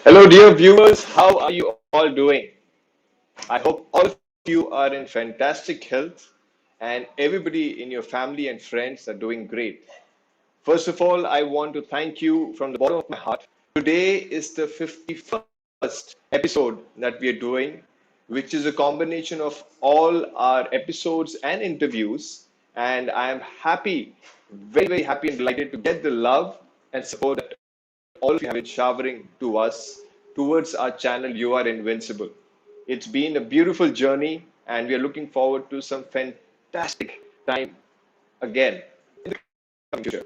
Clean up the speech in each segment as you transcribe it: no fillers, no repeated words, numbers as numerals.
Hello, dear viewers. How are you all doing? I hope all of you are in fantastic health and everybody in your family and friends are doing great. First of all, I want to thank you from the bottom of my heart. Today is the 51st episode that we are doing, which is a combination of all our episodes and interviews. And I am happy, very, very happy and delighted to get the love and support that all of you have been showering to us towards our channel, You Are Invincible. It's been a beautiful journey, and we are looking forward to some fantastic time again in the coming future.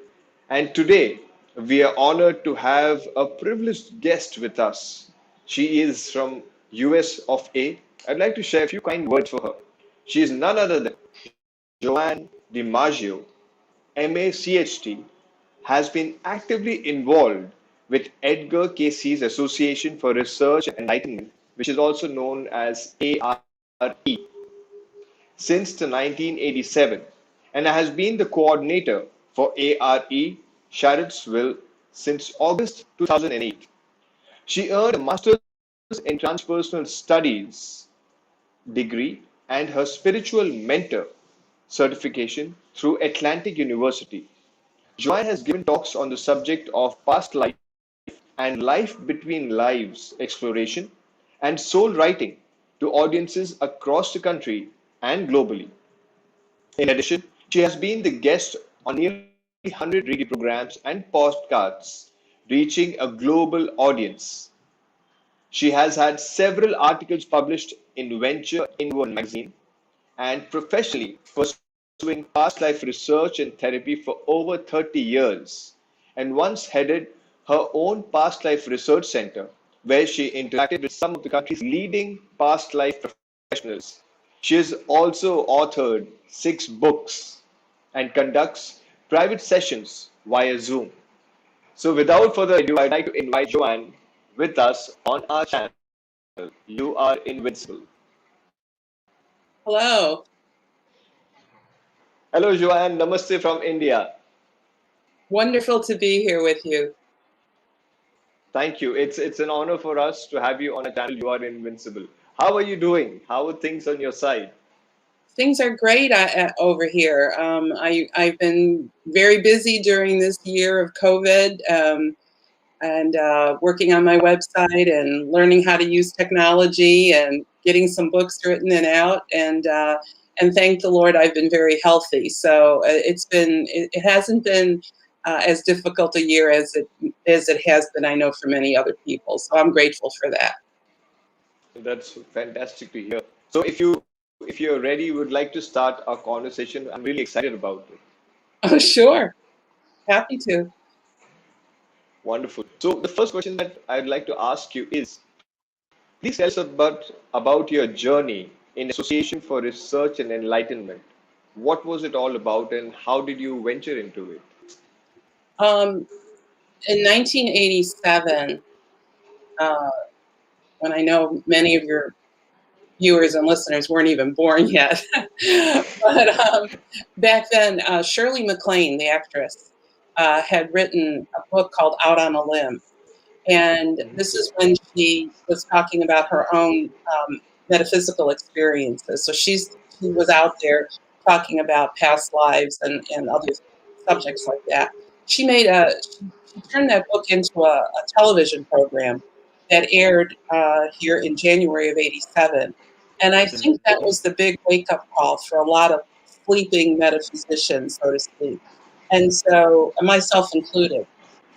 And today, we are honored to have a privileged guest with us. She is from US of A. I'd like to share a few kind words for her. She is none other than Joanne Dimaggio, MA CHT, has been actively involved with Edgar Cayce's Association for Research and Enlightenment, which is also known as ARE, since the 1987 and has been the coordinator for ARE Charlottesville since August 2008. She earned a master's in transpersonal studies degree and her spiritual mentor certification through Atlantic University. Joanne has given talks on the subject of past life and life between lives exploration and soul writing to audiences across the country and globally. In addition, she has been the guest on nearly 100 radio programs and podcasts, reaching a global audience. She has had several articles published in Venture Inward magazine and professionally pursuing past life research and therapy for over 30 years, and once headed her own past life research center, where she interacted with some of the country's leading past life professionals. She has also authored 6 books and conducts private sessions via Zoom. So, without further ado, I'd like to invite Joanne with us on our channel. You are invincible. Hello. Hello, Joanne. Namaste from India. Wonderful to be here with you. Thank you. It's an honor for us to have you on a channel. You are invincible. How are you doing? How are things on your side? Things are great over here. I've been very busy during this year of COVID and working on my website and learning how to use technology and getting some books written and out. And thank the Lord, I've been very healthy. So it hasn't been as difficult a year as it has been, I know, for many other people. So I'm grateful for that. That's fantastic to hear. So if you're ready, would like to start our conversation. I'm really excited about it. Oh, sure. Happy to. Wonderful. So the first question that I'd like to ask you is, please tell us about your journey in Association for Research and Enlightenment. What was it all about, and how did you venture into it? Um, in 1987, uh, when I know many of your viewers and listeners weren't even born yet, but back then, Shirley MacLaine, the actress, had written a book called Out on a Limb. And this is when she was talking about her own metaphysical experiences. So she was out there talking about past lives and other subjects like that. She turned that book into a television program that aired here in January of '87. And I think that was the big wake up call for a lot of sleeping metaphysicians, so to speak. And so, myself included.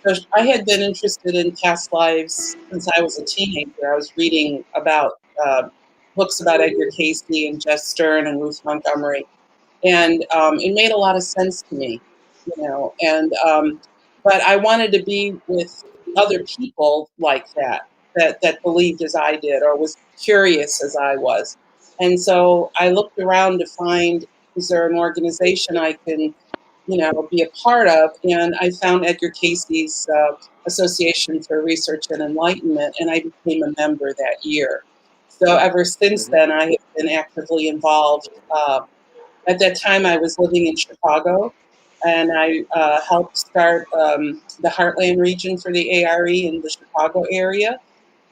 So I had been interested in past lives since I was a teenager. I was reading about books about Edgar Cayce and Jeff Stern and Ruth Montgomery, and it made a lot of sense to me, you know. And but I wanted to be with other people like that believed as I did or was curious as I was. And so I looked around to find, is there an organization I can, be a part of? And I found Edgar Cayce's Association for Research and Enlightenment, and I became a member that year. So ever since Mhm. then, I have been actively involved. At that time, I was living in Chicago, and I helped start the Heartland region for the ARE in the Chicago area.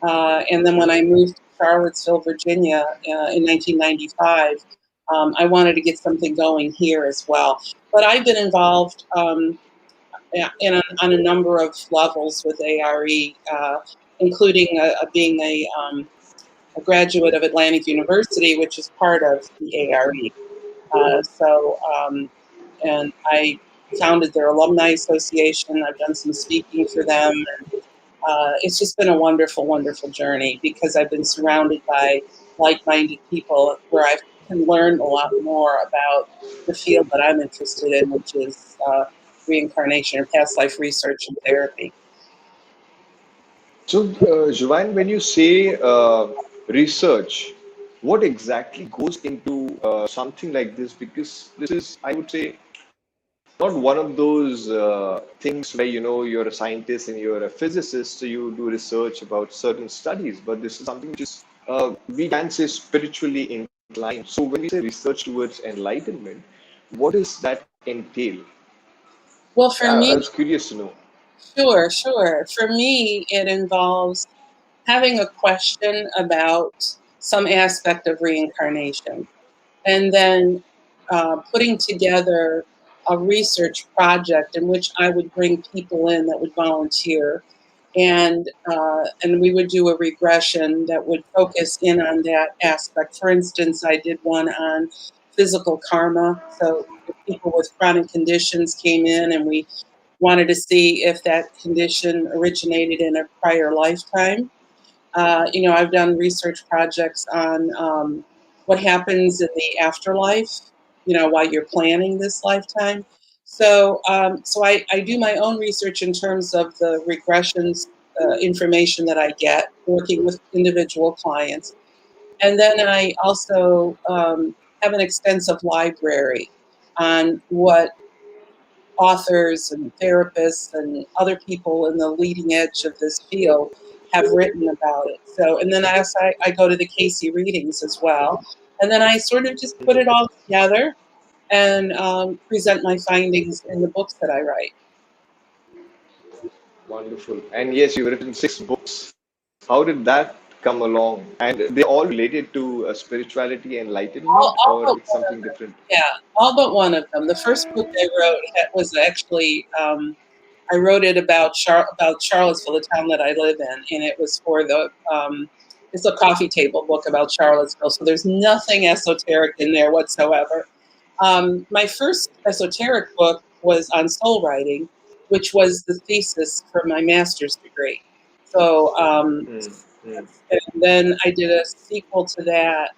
And then when I moved to Charlottesville, Virginia in 1995, I wanted to get something going here as well. But I've been involved on a number of levels with ARE, including being a graduate of Atlantic University, which is part of the ARE. And I founded their alumni association. I've done some speaking for them. It's just been a wonderful, wonderful journey because I've been surrounded by like-minded people where I can learn a lot more about the field that I'm interested in, which is reincarnation or past life research and therapy. So, Joanne, when you say research, what exactly goes into something like this? Because this is, I would say, not one of those things where you're a scientist and you're a physicist, so you do research about certain studies, but this is something which is, we can say, spiritually inclined. So, when we say research towards enlightenment, what does that entail? Well, for I me, was curious to know. sure, sure. For me, it involves having a question about some aspect of reincarnation and then putting together a research project in which I would bring people in that would volunteer, and we would do a regression that would focus in on that aspect. For instance, I did one on physical karma. So if people with chronic conditions came in, and we wanted to see if that condition originated in a prior lifetime. I've done research projects on what happens in the afterlife, while you're planning this lifetime. So I do my own research in terms of the regressions information that I get working with individual clients. And then I also have an extensive library on what authors and therapists and other people in the leading edge of this field have written about it. So, and then I go to the Casey readings as well. And then I sort of just put it all together and present my findings in the books that I write. Wonderful. And yes, you've written 6 books. How did that come along? And they're all related to spirituality, enlightenment, All or but it's one of something them. different? Yeah, all but one of them. The first book I wrote was actually I wrote it about Charlottesville, the town that I live in, and it was for the it's a coffee table book about Charlottesville. So there's nothing esoteric in there whatsoever. My first esoteric book was on soul writing, which was the thesis for my master's degree. So Mm, mm. and then I did a sequel to that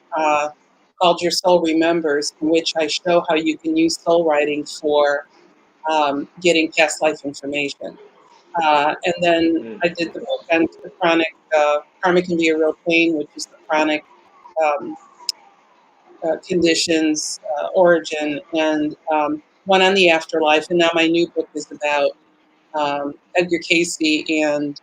called Your Soul Remembers, in which I show how you can use soul writing for getting past life information. And then Mm, I did the book on the chronic, karma can be a real pain, which is the chronic um, conditions origin, and one on the afterlife. And now my new book is about Edgar Casey and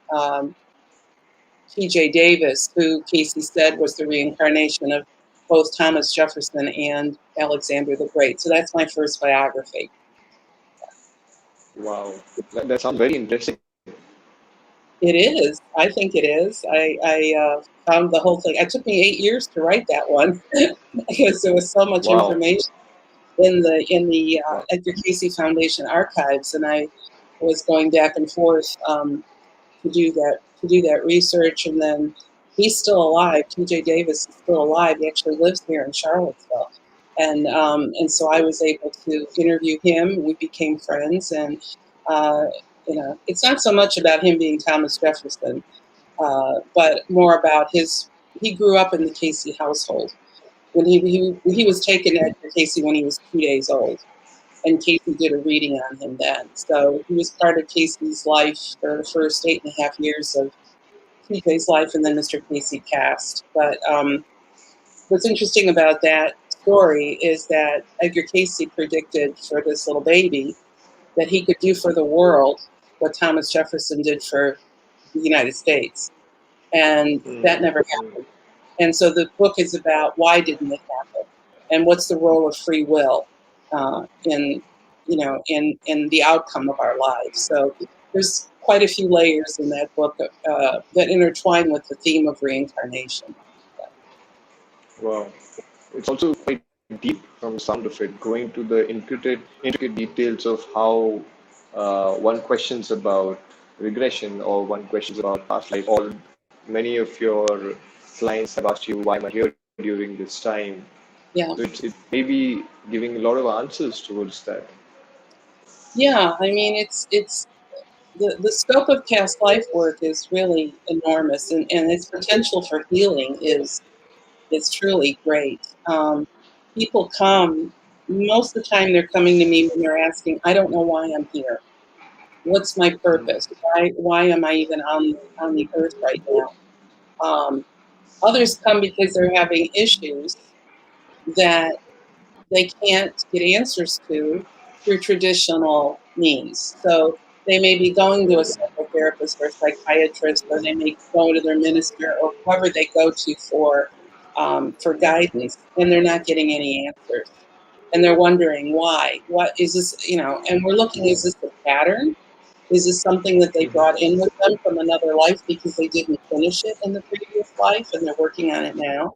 T.J. Davis, who Casey said was the reincarnation of both Thomas Jefferson and Alexander the Great. So that's my first biography. wow, that sounds very interesting. It is. I think it is. I found the whole thing. It took me 8 years to write that one because there was so much Wow, information in the wow. Edgar Casey Foundation archives, and I was going back and forth to do that research. And then he's still alive. T.J. Davis is still alive. He actually lives here in Charlottesville, and so I was able to interview him. We became friends, and uh, it's not so much about him being Thomas Jefferson, but more about his. He grew up in the Casey household. When he was taken to Edgar Casey when he was 2 days old, and Casey did a reading on him then. So he was part of Casey's life for the first 8.5 years of TJ's life, and then Mr. Casey passed. But what's interesting about that story is that Edgar Casey predicted for this little baby that he could do for the world what Thomas Jefferson did for the United States, and Mm, that never mm, happened. And so the book is about why didn't it happen, and what's the role of free will in the outcome of our lives. So there's quite a few layers in that book that intertwine with the theme of reincarnation. Wow. It's also quite deep from the sound of it, going to the intricate details of how one questions about regression or one questions about past life, or many of your clients have asked you, why am I here during this time? Yeah, So it may be giving a lot of answers towards that. yeah. I mean, it's the scope of past life work is really enormous, and its potential for healing is truly great. People come most of the time. They're coming to me when they're asking, "I don't know why I'm here. What's my purpose? Why am I even on the earth right now?" Others come because they're having issues that they can't get answers to through traditional means. So they may be going to a psychotherapist or a psychiatrist, or they may go to their minister or whoever they go to for guidance, and they're not getting any answers. And they're wondering why. What is this? And we're looking: is this a pattern? Is this something that they brought in with them from another life because they didn't finish it in the previous life and they're working on it now?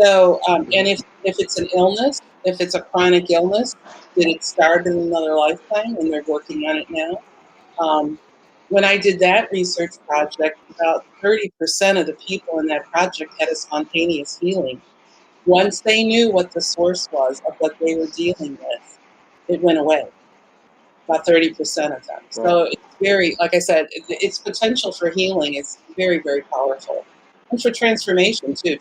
So, and if it's an illness, if it's a chronic illness, did it start in another lifetime and they're working on it now? When I did that research project, about 30% of the people in that project had a spontaneous healing. Once they knew what the source was of what they were dealing with, it went away. About 30% of them. Wow. So it's very, like I said, its potential for healing is very, very powerful, and for transformation too.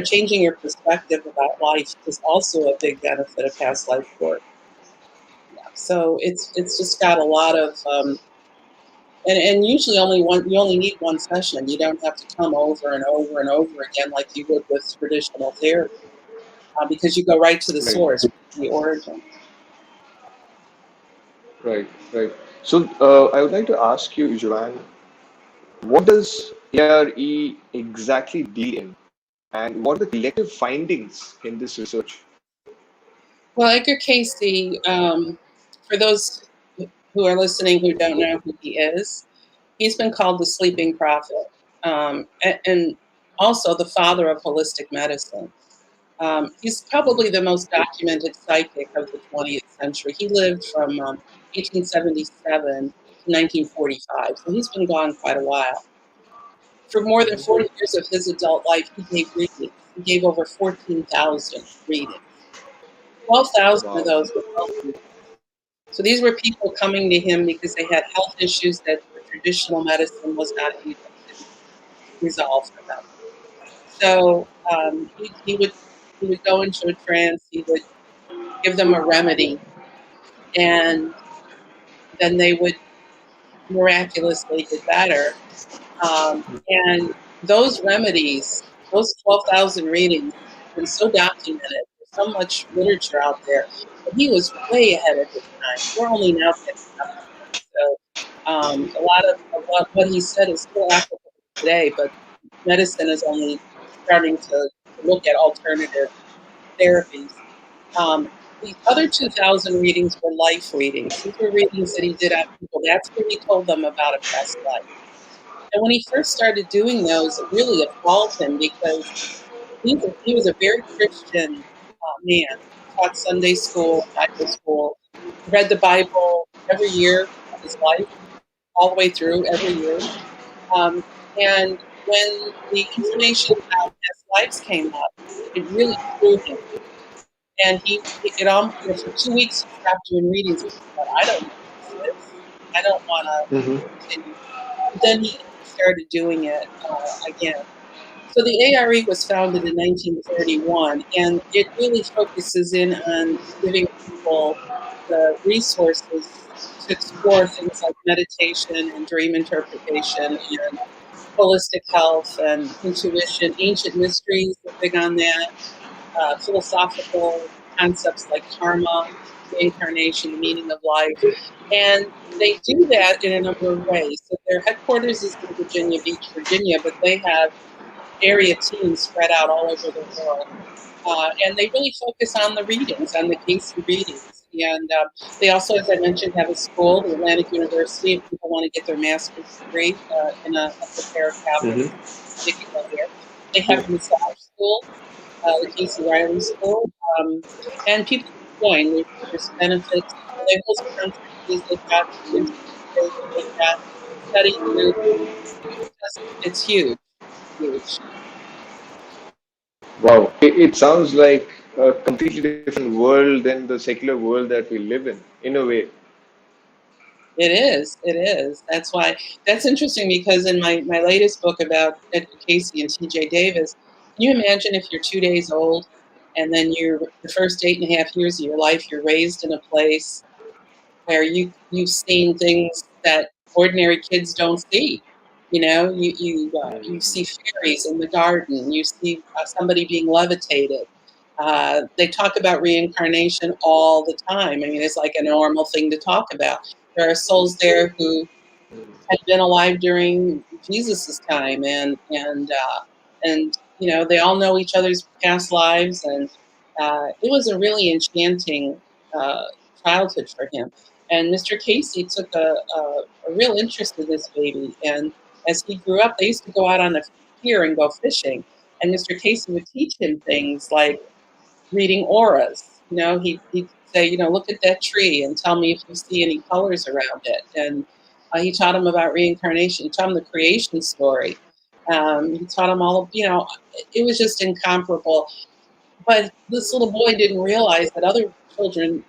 Changing your perspective about life is also a big benefit of past life work. Yeah. So it's just got a lot of, and usually only one. You only need one session. You don't have to come over and over and over again like you would with traditional therapy, because you go right to the Right, source, the origin. right, right. So I would like to ask you, Joanne, what does ARE exactly deal in, and what are the collective findings in this research? Well, Edgar Casey, for those who are listening who don't know who he is, he's been called the sleeping prophet, and also the father of holistic medicine. He's probably the most documented psychic of the 20th century. He lived from 1877 to 1945, so he's been gone quite a while. For more than 40 years of his adult life, he gave readings. He gave over 14,000 readings. 12,000 of Wow. those were health readings. So these were people coming to him because they had health issues that the traditional medicine was not able to resolve for them. So he would go into a trance. He would give them a remedy, and then they would miraculously get better. And those remedies, those 12,000 readings, have been so documented. There's so much literature out there. But he was way ahead of his time. We're only now catching up to him. So a lot of what he said is still applicable today, but medicine is only starting to look at alternative therapies. Um, the other 2,000 readings were life readings. These were readings that he did on people. That's where he told them about a past life. And when he first started doing those, it really appalled him because he was a very Christian man. He taught Sunday school, Bible school, read the Bible every year of his life, all the way through every year. Um, and when the information about past lives came up, it really threw him. And for 2 weeks he stopped doing readings because he thought, I don't know what this is. I don't want Hmm. to continue. But then he started doing it again. So the ARE was founded in 1931, and it really focuses in on giving people the resources to explore things like meditation and dream interpretation and holistic health and intuition. Ancient mysteries are big on that. Philosophical concepts like karma, reincarnation, the meaning of life. And they do that in a number of ways. So their headquarters is in Virginia Beach, Virginia, but they have area teams spread out all over the world. And they really focus on the readings, on the Casey readings. And they also, as I mentioned, have a school, the Atlantic University. If people want to get their master's degree in a prepared Catholic, Mm-hmm. they can go there. They have a massage school, the Casey Riley School, um, and people can join. There's benefits. They host conferences. They've got women's group. They've got study group. It's huge, huge. Wow, it sounds like a completely different world than the secular world that we live in a way. It is. It is. That's why that's interesting because in my latest book about Edgar Casey and T.J. Davis, can you imagine if you're 2 days old and then you're the first 8.5 years of your life you're raised in a place where you've seen things that ordinary kids don't see. You see fairies in the garden. You see somebody being levitated. They talk about reincarnation all the time. I mean, it's like a normal thing to talk about. There are souls there who had been alive during Jesus's time, and they all know each other's past lives, and it was a really enchanting uh, childhood for him. And Mr. Casey took a real interest in this baby, and as he grew up, they used to go out on the pier and go fishing, and Mr. Casey would teach him things like reading auras. He'd say, look at that tree and tell me if you see any colors around it. And he taught him about reincarnation. He taught him the creation story. He taught him it was just incomparable. But this little boy didn't realize that other children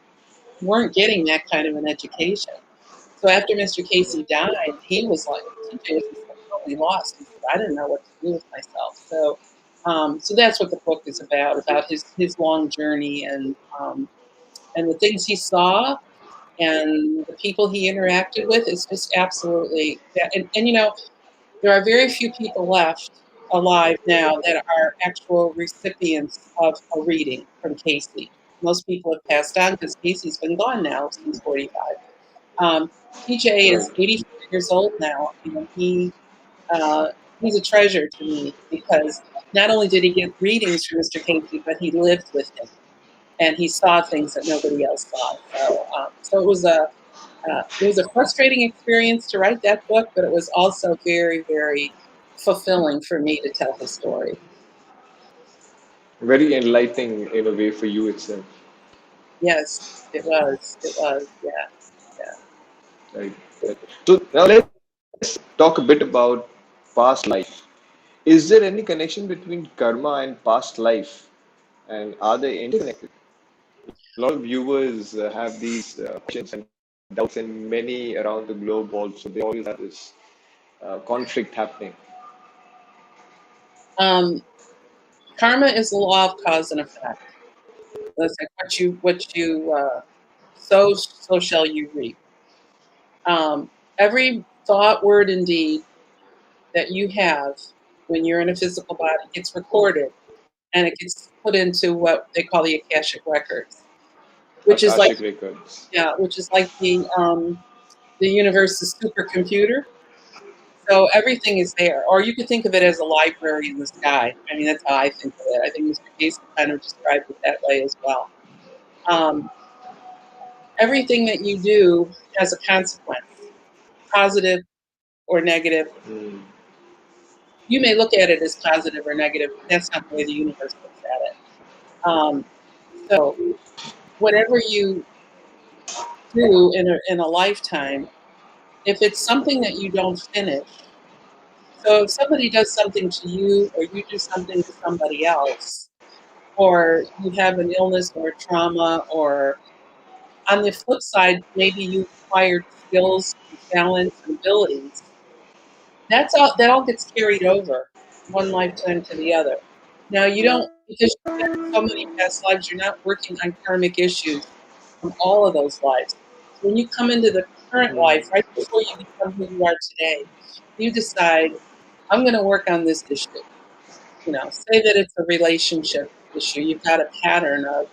weren't getting that kind of an education. So after Mr. Casey died, he was like, TJ was just like totally lost. He said, I didn't know what to do with myself. So that's what the book is about his long journey and the things he saw and the people he interacted with. It's just absolutely, yeah. And there are very few people left alive now that are actual recipients of a reading from Casey. Most people have passed on because Casey's been gone now since 45. TJ is Right. 84 years old now, and uh, he's a treasure to me because not only did he get readings from Mr. Casey, but he lived with him and he saw things that nobody else saw. So it was a frustrating experience to write that book, but it was also very, very fulfilling for me to tell his story. Very enlightening in a way for you itself. Yes, it was. It was. Yeah, yeah. Right. Right. So now let's talk a bit about past life. Is there any connection between karma and past life? And are they interconnected? A lot of viewers have these questions and doubts, and many around the globe also. They always have this conflict happening. Um, Karma is the law of cause and effect. It's like what you sow, so shall you reap. Every thought, word, and deed that you have when you're in a physical body gets recorded and it gets put into what they call the Akashic records, which is like Akashic records. yeah, which is like the universe's supercomputer. So everything is there, or you could think of it as a library in the sky. I mean, that's how I think of it. I think Mr. Casey kind of described it that way as well. Um, Everything that you do has a consequence, positive or negative. Hmm. You may look at it as positive or negative, but that's not the way the universe looks at it. Um, so whatever you do in a lifetime, if it's something that you don't finish, so if somebody does something to you or you do something to somebody else, or you have an illness or a trauma, or on the flip side, maybe you acquired skills and talents and abilities, that all gets carried over one lifetime to the other. Now you don't because you've had so many past lives, you're not working on karmic issues from all of those lives. So when you come into the current life, right before you become who you are today, you decide, I'm going to work on this issue. Say that it's a relationship issue. You've got a pattern of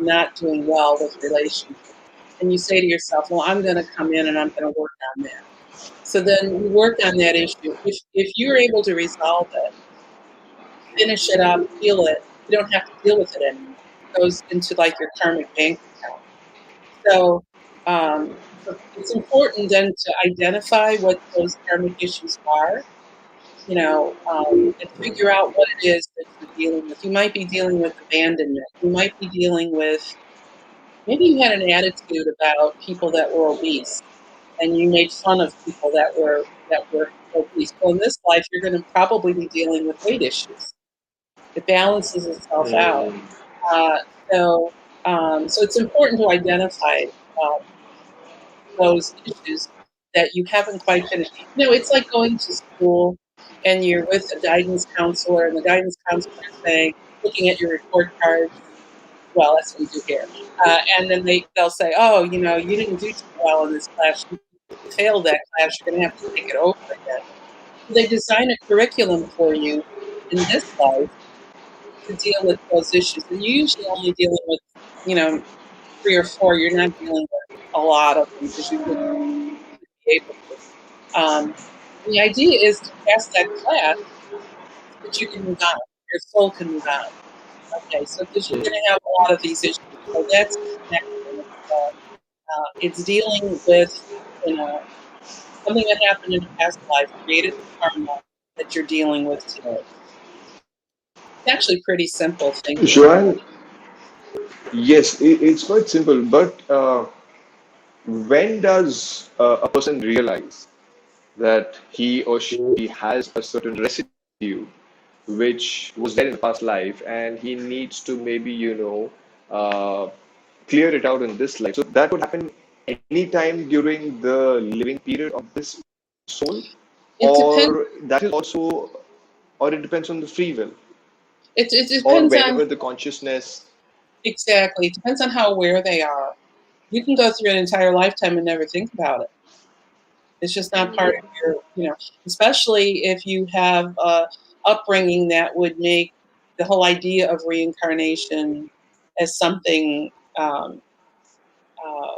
not doing well with relationships. And you say to yourself, well, I'm going to come in and I'm going to work on that. So then you work on that issue. If you're able to resolve it, finish it up, heal it, you don't have to deal with it anymore. It goes into like your karmic bank account. So, so it's important then to identify what those karmic issues are, and figure out what it is that you're dealing with. You might be dealing with abandonment. You might be dealing with, maybe you had an attitude about people that were obese, and you made fun of people that were obese. Well, in this life, you're going to probably be dealing with weight issues. It balances itself out. Mm. Uh, so, so it's important to identify uh, those issues that you haven't quite finished. It's like going to school and you're with a guidance counselor, and the guidance counselor is saying, looking at your report cards. Well, that's what we do here. And then they'll say, "Oh, you didn't do too well in this class. You failed that class. You're going to have to take it over again." They design a curriculum for you in this life to deal with those issues, and you're usually only dealing with, you know, three or four. You're not dealing with a lot of them because you wouldn't be able to. The idea is to pass that class so that you can move on. Your soul can move on. Okay, so because you're going to have a lot of these issues, so that's the next one. It's dealing with, you know, something that happened in a past life, created the karma that you're dealing with today. It's actually pretty simple thinking. Joanne, yes, it's quite simple, but when does a person realize that he or she has a certain residue which was there in the past life and he needs to maybe, clear it out in this life? So that would happen anytime during the living period of this soul, It depends. or that is also, or it depends on the free will, It or depends on, whenever the consciousness. exactly. It depends on how aware they are. You can go through an entire lifetime and never think about it. It's just not part of your, especially if you have a upbringing that would make the whole idea of reincarnation as something um, uh,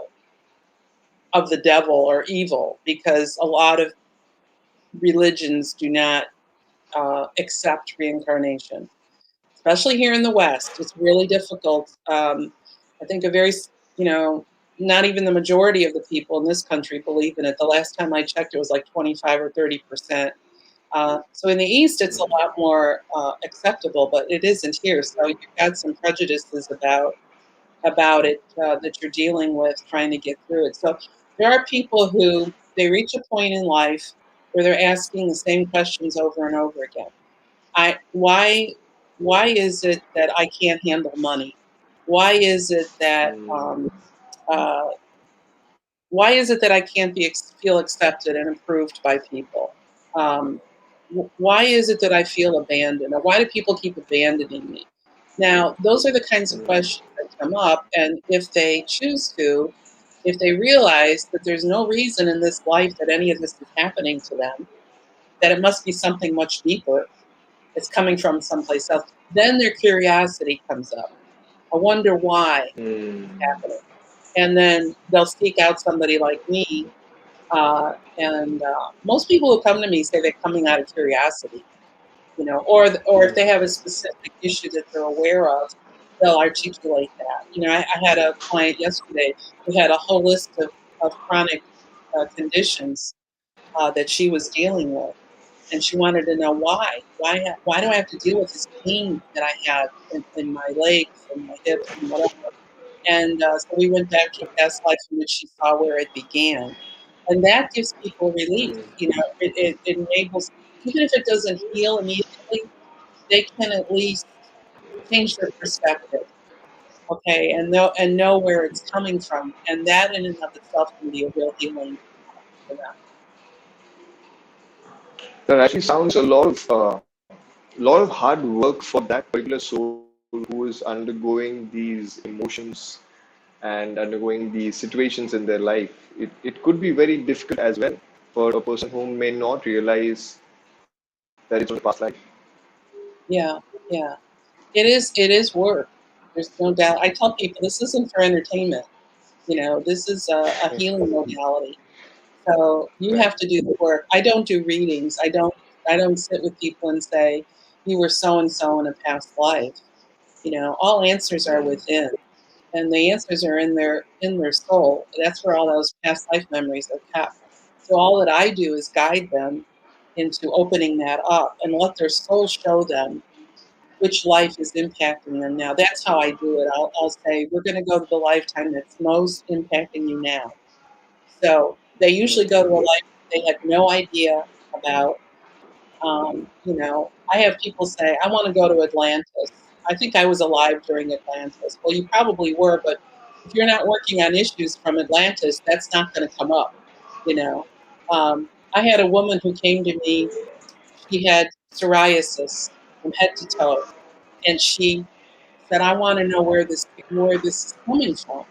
of the devil or evil, because a lot of religions do not accept reincarnation, especially here in the West. It's really difficult. I think not even the majority of the people in this country believe in it. The last time I checked, it was like 25 or 30%. So in the East, it's a lot more acceptable, but it isn't here. So you've got some prejudices about it that you're dealing with, trying to get through it. So there are people who, they reach a point in life where they're asking the same questions over and over again. I why is it that I can't handle money? Why is it that uh, why is it that I can't feel accepted and approved by people? Um, why is it that I feel abandoned, or why do people keep abandoning me? Now, those are the kinds of questions that come up, and if they choose to, if they realize that there's no reason in this life that any of this is happening to them, that it must be something much deeper, it's coming from someplace else, then their curiosity comes up. I wonder why it's happening. And then they'll seek out somebody like me. And most people who come to me say they're coming out of curiosity, or if they have a specific issue that they're aware of, they'll articulate that. I had a client yesterday who had a whole list of chronic conditions that she was dealing with, and she wanted to know why. Why do I have to deal with this pain that I have in my legs and my hips and whatever? And so we went back to a past life in which she saw where it began, and that gives people relief. It enables, even if it doesn't heal immediately, they can at least change their perspective. Okay, and know where it's coming from, and that in and of itself can be a real healing for them. That actually sounds lot of hard work for that particular soul who is undergoing these emotions and undergoing these situations in their life. It could be very difficult as well for a person who may not realize that it's only past life. Yeah, yeah. It is work. There's no doubt. I tell people this isn't for entertainment. This is a healing modality. So you Right. have to do the work. I don't do readings. I don't sit with people and say, you were so and so in a past life. All answers are within. and the answers are in their soul. That's where all those past life memories are kept. So all that I do is guide them into opening that up and let their soul show them which life is impacting them now. That's how I do it. I'll say, we're going to go to the lifetime that's most impacting you now. So they usually go to a life they had no idea about. I have people say, I want to go to Atlantis. I think I was alive during Atlantis. Well, you probably were, but if you're not working on issues from Atlantis, that's not going to come up, you know. I had a woman who came to me, she had psoriasis from head to toe, and she said, I want to know where this is coming from.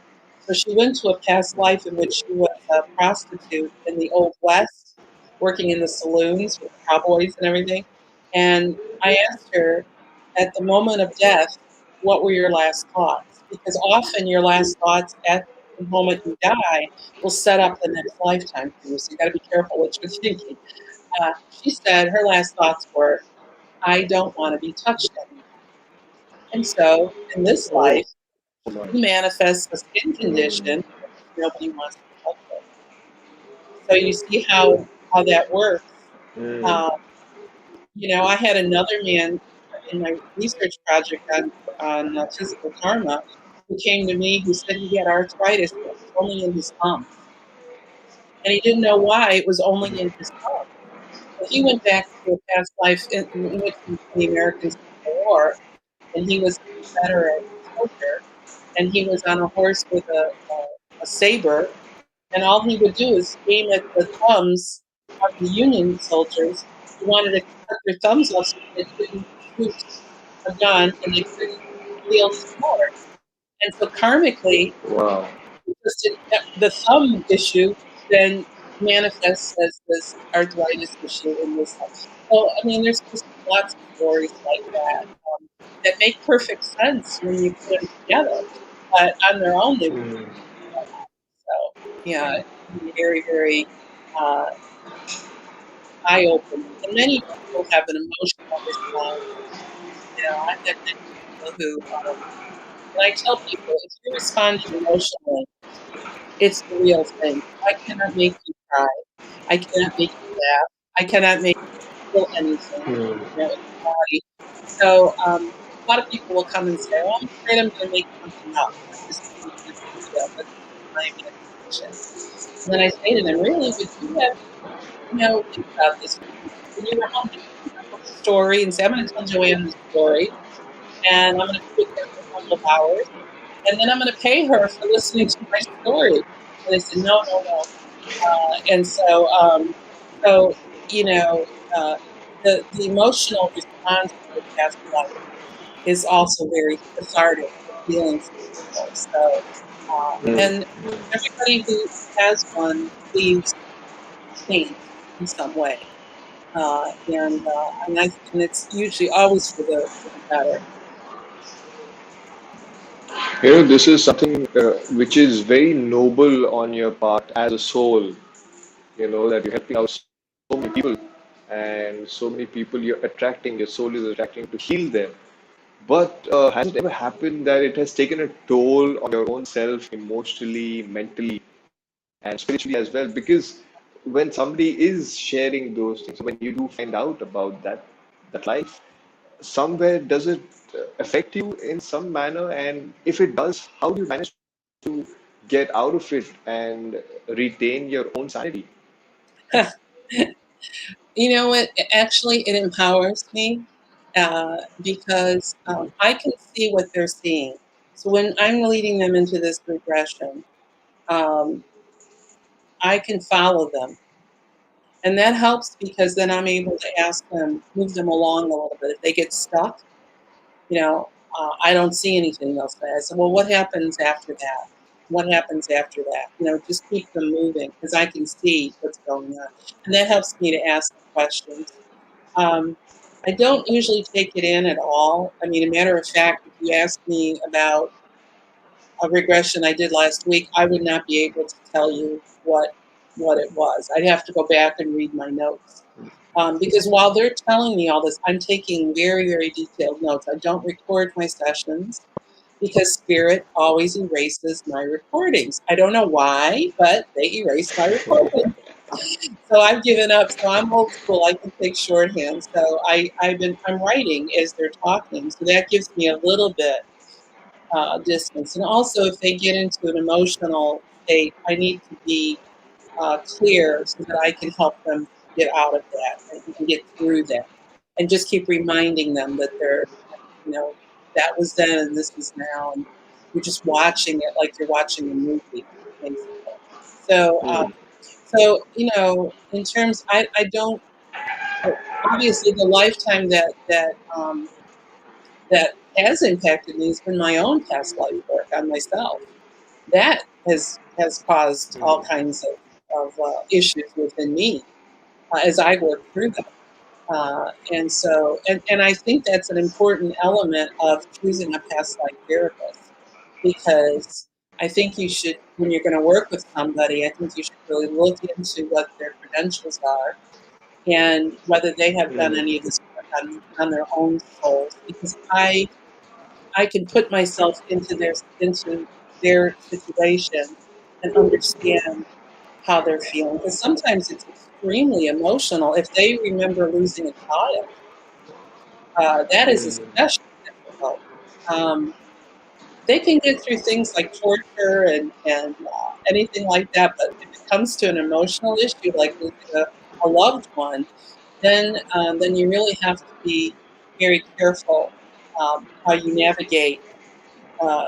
So she went to a past life in which she was a prostitute in the Old West, working in the saloons with cowboys and everything. And I asked her, at the moment of death, what were your last thoughts? Because often your last thoughts at the moment you die will set up the next lifetime for you. So you got to be careful what you're thinking. She said her last thoughts were, I don't want to be touched anymore. And so in this Oh life, my. he manifests a skin condition which nobody wants to touch it. So you see how that works. Mm. Uh, I had another man in my research project on physical karma who came to me who said he had arthritis, but it was only in his thumbs, and he didn't know why it was only in his thumbs. So he went back to a past life in which he was in the American Civil War, and he was a Confederate soldier, and he was on a horse with a saber, and all he would do is aim at the thumbs of the Union soldiers. He wanted to cut their thumbs off so they couldn't shoot a gun and they couldn't wield a sword. And so karmically, Wow. the thumb issue then manifests as this arthritis issue in this life. So, I mean, there's just lots of stories like that that make perfect sense when you put them together, but on their own, they wouldn't. Mm. So, yeah, it can be very, very uh, eye opening. And many people have an emotional response. I've had many people who, and I tell people, if you're responding emotionally, it's the real thing. I cannot make you cry. I cannot make you laugh. I cannot make you feel anything, Mm. in your body. So a lot of people will come and say, "Oh, I'm afraid I'm going to make something up. I'm just making it a big deal. That's my imagination." And then I say to them, "Really? Would you have, think about this for a minute. When you were home, did you make up a story and say, I'm going to tell Joanne this story, and I'm going to be with her for a couple of hours, and then I'm going to pay her for listening to my story?" And they said, "No, no, no." And so, you know, uh, the emotional response to a past life is also very cathartic for healing for people. So, Mm. and everybody who has one leaves changed in some way, and it's usually always for the better. This is something which is very noble on your part as a soul, that you're helping out so many people, and so many people your soul is attracting to heal them. But has it ever happened that it has taken a toll on your own self emotionally, mentally, and spiritually as well? Because when somebody is sharing those things, when you do find out about that life, somewhere does it affect you in some manner? And if it does, how do you manage to get out of it and retain your own sanity? You know what? Actually, it empowers me because I can see what they're seeing. So when I'm leading them into this regression, um, I can follow them. And that helps because then I'm able to ask them, move them along a little bit. If they get stuck, I don't see anything, they'll say. I said, well, what happens after that? What happens after that? Just keep them moving because I can see what's going on. And that helps me to ask the questions. Um, I don't usually take it in at all. I mean, a matter of fact, if you ask me about a regression I did last week, I would not be able to tell you what it was. I'd have to go back and read my notes. Because while they're telling me all this, I'm taking very, very detailed notes. I don't record my sessions because Spirit always erases my recordings. I don't know why, but they erase my recordings. So I've given up. So I'm old school. I can take shorthand. So I'm writing as they're talking. So that gives me a little bit distance. And also, if they get into an emotional state, I need to be clear so that I can help them get out of that and get through that, and just keep reminding them that they're, you know, that was then and this is now, and you're just watching it like you're watching a movie, basically. So, Mm, in terms, I don't obviously the lifetime that has impacted me has been my own past life work on myself. That has caused all mm, kinds of issues within me as I work through them. And I think that's an important element of choosing a past life therapist, because I think you should, when you're going to work with somebody, I think you should really look into what their credentials are and whether they have done mm, any of this work on their own souls. Because I can put myself into their situation and understand how they're feeling. Because sometimes it's extremely emotional. If they remember losing a child, that is mm, especially difficult. Um, they can get through things like torture and anything like that, but if it comes to an emotional issue like losing a loved one, then you really have to be very careful how you navigate uh,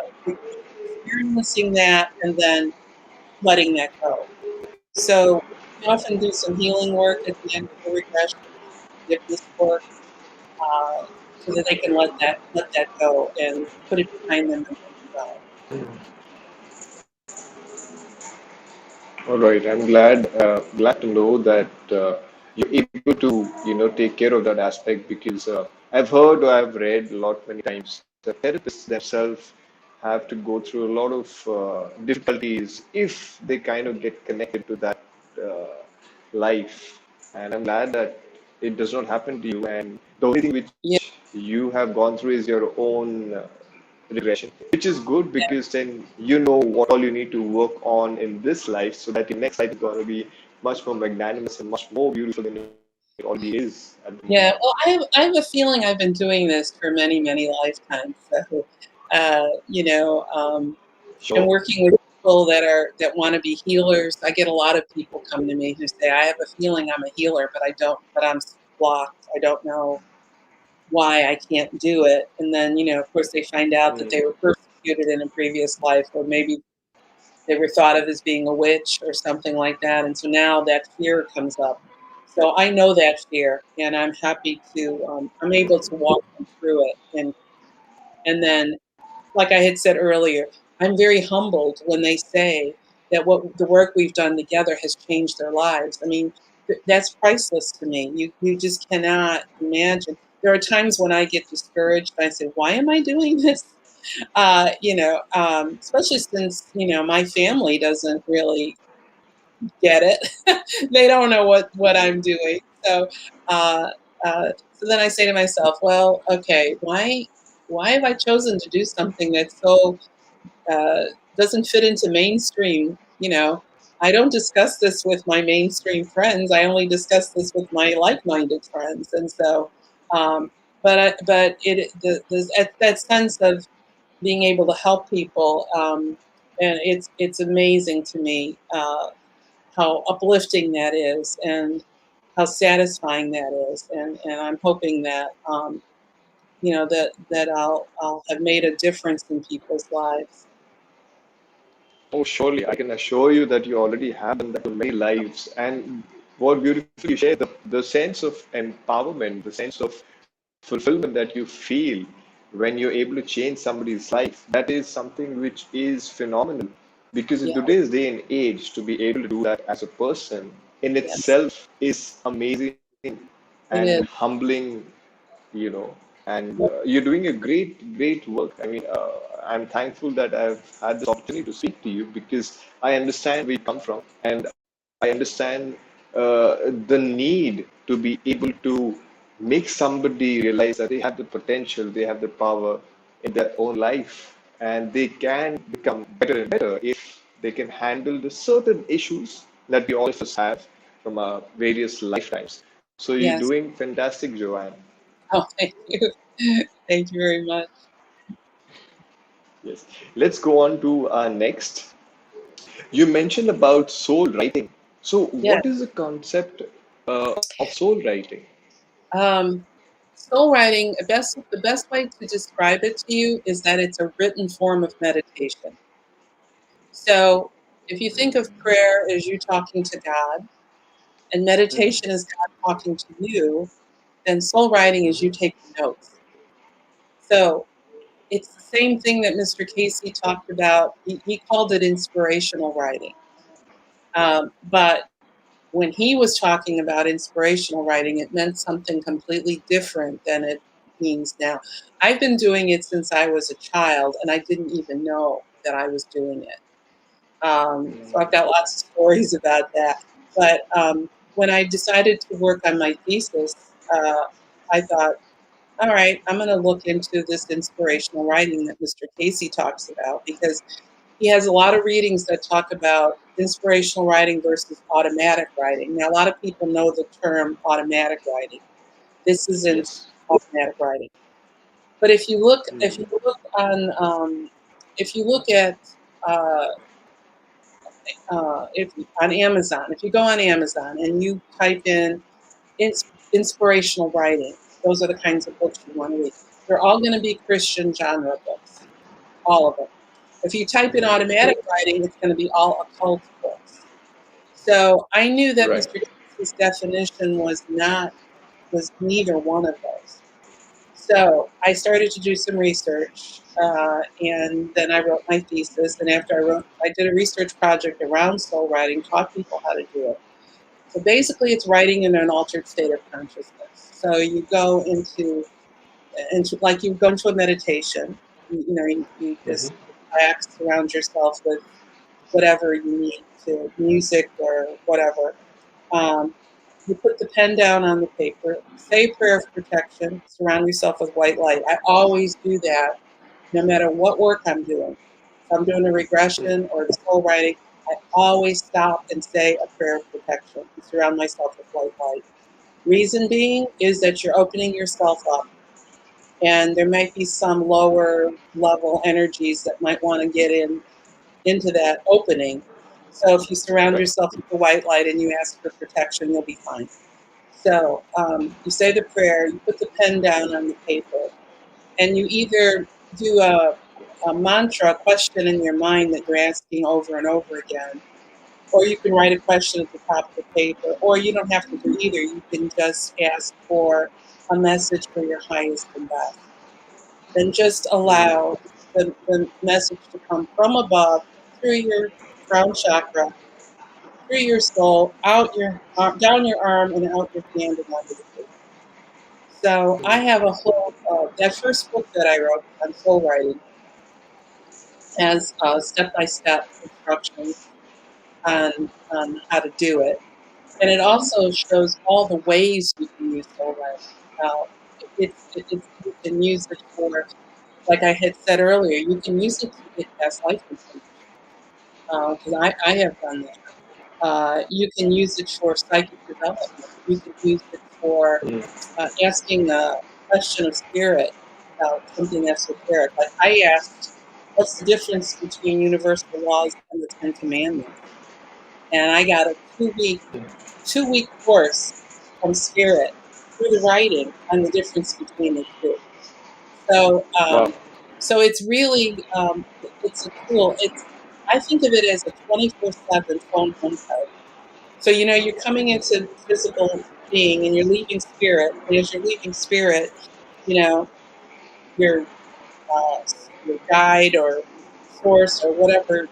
experiencing that and then letting that go. So we often do some healing work at the end of the regression, forgiveness work, so that they can let that go and put it behind them and move on. mm. All right. I'm glad to know that you're able to, take care of that aspect because I've heard or I've read a lot many times the therapists themselves have to go through a lot of difficulties if they kind of get connected to that uh, life. And I'm glad that it does not happen to you. And the only thing Yeah, which you have gone through is your own regression, which is good yeah, because then you know what all you need to work on in this life so that your next life is going to be much more magnanimous and much more beautiful than it already is at the yeah. moment. Well, I have a feeling I've been doing this for many, many lifetimes. So, uh, you know, um, and Sure. working with people that want to be healers. I get a lot of people come to me who say, "I have a feeling I'm a healer, but I don't. But I'm blocked. I don't know why I can't do it." And then, of course, they find out that they Mm. were persecuted in a previous life, or maybe they were thought of as being a witch or something like that. And so now that fear comes up. So I know that fear, and I'm happy to. I'm able to walk them through it, and then, like I had said earlier, I'm very humbled when they say that what the work we've done together has changed their lives. I mean, that's priceless to me. You just cannot imagine. There are times when I get discouraged. I say, "Why am I doing this?" Especially since my family doesn't really get it. They don't know what I'm doing. Uh, so then I say to myself, "Well, okay, why have I chosen to do something that's so uh, doesn't fit into mainstream?" I don't discuss this with my mainstream friends. I only discuss this with my like-minded friends, and so. But that sense of being able to help people, and it's amazing to me how uplifting that is, and how satisfying that is, and I'm hoping that that I'll have made a difference in people's lives. Oh, surely. I can assure you that you already have done that to many lives. And what beautifully you share, the sense of empowerment, the sense of fulfillment that you feel when you're able to change somebody's life, that is something which is phenomenal. Because in Yeah, today's day and age, to be able to do that as a person in yes, itself is amazing it and is. humbling, you know, and you're doing a great work. I mean, I'm thankful that I've had this opportunity to speak to you because I understand where you come from and I understand the need to be able to make somebody realize that they have the potential, they have the power in their own life. and they can become better and better if they can handle the certain issues that we all of us have from our various lifetimes. So you're Yes. doing fantastic, Joanne. Oh, thank you. Thank you very much. Yes. Let's go on to our next. You mentioned about soul writing. So Yes. what is the concept of soul writing? Um, Soul writing, the best way to describe it to you is that it's a written form of meditation. So if you think of prayer as you talking to God and Mhm, meditation is God talking to you, then soul writing is you mhm, taking notes. So it's the same thing that Mr. Casey talked about. He called it inspirational writing. But when he was talking about inspirational writing, it meant something completely different than it means now. I've been doing it since I was a child, and I didn't even know that I was doing it. So I've got lots of stories about that. But when I decided to work on my thesis, I thought, all right, I'm going to look into this inspirational writing that Mr. Casey talks about because he has a lot of readings that talk about inspirational writing versus automatic writing. Now, a lot of people know the term automatic writing. This isn't yes. automatic writing. But if Mhm, you look on, if you look at, uh, if on Amazon, if you go on Amazon and you type in inspirational writing, those are the kinds of books you want to read. They're all going to be Christian genre books, all of them. If you type in automatic writing, it's going to be all occult books. So I knew that right. Mr. Casey's definition was neither one of those. So I started to do some research, and then I wrote my thesis. And after I did a research project around soul writing, taught people how to do it. So basically, it's writing in an altered state of consciousness. So you go into like you go into a meditation. You Mhm, just relax, surround yourself with whatever you need to, music or whatever. Um, you put the pen down on the paper, say a prayer of protection, surround yourself with white light. I always do that no matter what work I'm doing. If I'm doing a regression or soul writing, I always stop and say a prayer of protection and surround myself with white light. Reason being is that you're opening yourself up, and there might be some lower level energies that might want to get into that opening. So if you surround right. yourself with the white light and you ask for protection, you'll be fine. So you say the prayer, you put the pen down on the paper, and you either do a mantra, a question in your mind that you're asking over and over again, or you can write a question at the top of the paper, or you don't have to do either. You can just ask for a message for your highest and best. Then just allow the message to come from above through your crown chakra, through your soul, out your arm, down your arm, and out your hand and onto the paper. So I have a whole that first book that I wrote on soul writing has step-by-step instructions on how to do it, and it also shows all the ways you can use soul writing. You can use it for, like I had said earlier, you can use it to get past life information because I have done that. You can use it for psychic development. You can use it for asking a question of spirit about something esoteric. Like I asked, what's the difference between universal laws and the Ten Commandments? And I got a 2 week course from spirit through the writing on the difference between the two. So, Wow. so it's really it's a tool. I think of it as a 24/7 phone home card. So you're coming into physical being and you're leaving spirit. And as you're leaving spirit, you know your uh, your guide or source or whatever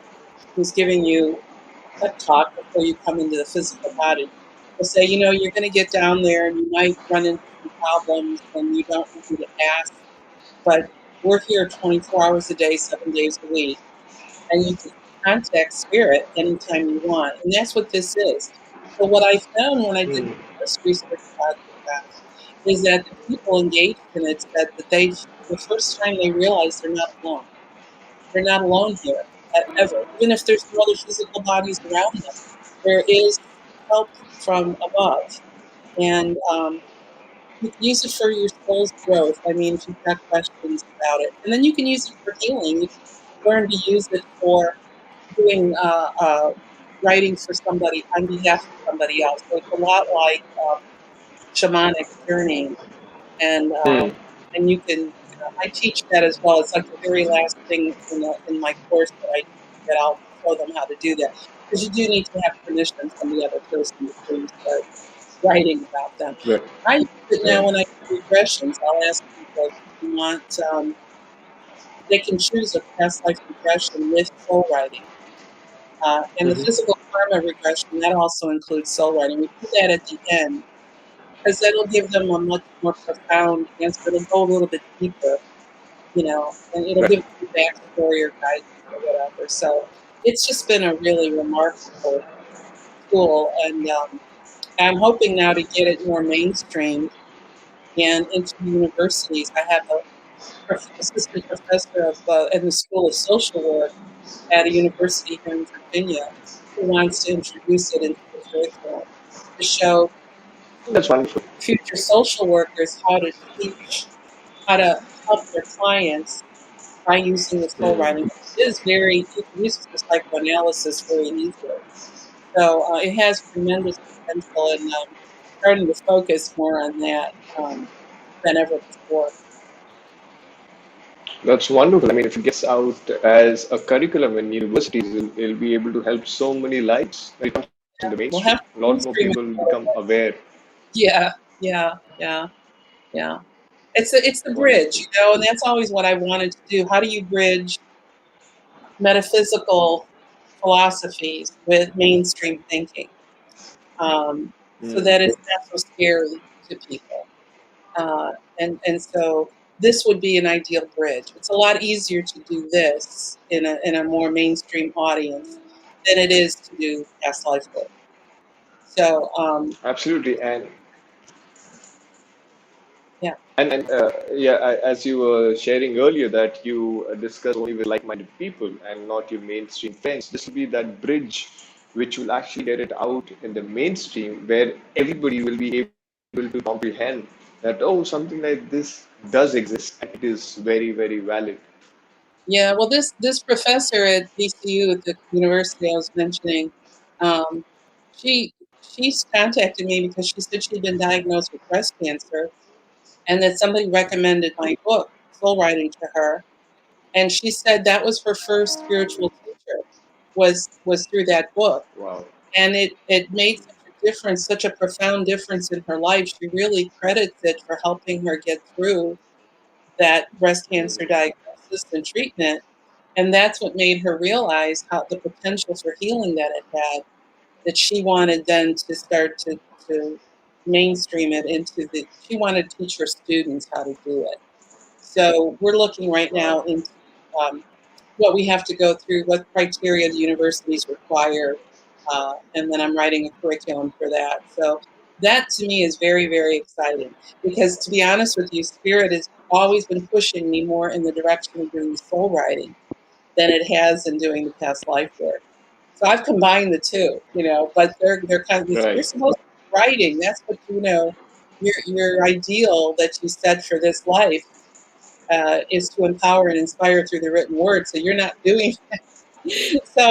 who's giving you a pep talk before you come into the physical body will say, you're going to get down there and you might run into some problems and you don't know who to ask, but we're here 24 hours a day, 7 days a week, and you can contact spirit anytime you want. And that's what this is. So what I found when I did the first research project on it is that the people engaged in it said that the first time they realized they're not alone. they're not alone here ever. Even if there's no other physical bodies around them, there is help from above, and you can use it for your soul's growth. I mean, if you've got questions about it, and then you can use it for healing. You can learn to use it for doing writing for somebody on behalf of somebody else. So it's a lot like shamanic journeying, and Hmm. you can. I teach that as well. It's like the very last thing in my course that I'll show them how to do that, because you do need to have permission from the other person before you start writing about them. Right. I use it now Right. when I do regressions. I'll ask people if you want. They can choose a past life regression with soul writing. And the Hmm. physical karma regression, that also includes soul writing. We do that at the end because that'll give them a much more profound answer. It'll go a little bit deeper, and it'll Right. give them backstory or guidance or whatever. So it's just been a really remarkable tool. And I'm hoping now to get it more mainstream and into universities. I have a assistant professor in the School of Social Work at a university here in Virginia who wants to introduce it into the curriculum to show That's wonderful. future social workers how to teach, how to help their clients by using the soul Hmm. writing. It uses the psychoanalysis very easily. So it has tremendous potential, and starting to focus more on that than ever before. That's wonderful. I mean, if it gets out as a curriculum in universities, it'll be able to help so many lives when it comes in the We'll mainstream. have to A lot more mainstream it people more, become but aware. yeah, yeah, yeah, yeah. It's the bridge, Wonderful. and that's always what I wanted to do. How do you bridge metaphysical philosophies with mainstream thinking, so Hmm. that it's not so scary to people? Uh, and so this would be an ideal bridge. It's a lot easier to do this in a more mainstream audience than it is to do past life work. So Absolutely. And yeah, yeah, as you were sharing earlier, that you discuss only with like-minded people and not your mainstream friends. This will be that bridge which will actually get it out in the mainstream, where everybody will be able to comprehend that, oh, something like this does exist and it is very, very valid. yeah. Well, this professor at DCU at the university I was mentioning, um, she she's contacted me because she said she'd been diagnosed with breast cancer, and that somebody recommended my book, Soul Writing, to her. And she said that was her first spiritual teacher, was through that book. Wow. And it made such a difference, such a profound difference in her life. She really credits it for helping her get through that breast cancer Mm. diagnosis and treatment. And that's what made her realize how the potential for healing that it had, that she wanted then to start to mainstream it into she wanted to teach her students how to do it. So we're looking right Wow. now into um, what we have to go through, what criteria the universities require, and then I'm writing a curriculum for that. So that to me is very, very exciting, because to be honest with you, Spirit has always been pushing me more in the direction of doing the soul writing than it has in doing the past life work. So I've combined the two, but they're kind of, you're Right. supposed to be writing. That's what your ideal that you set for this life is to empower and inspire through the written word. So you're not doing so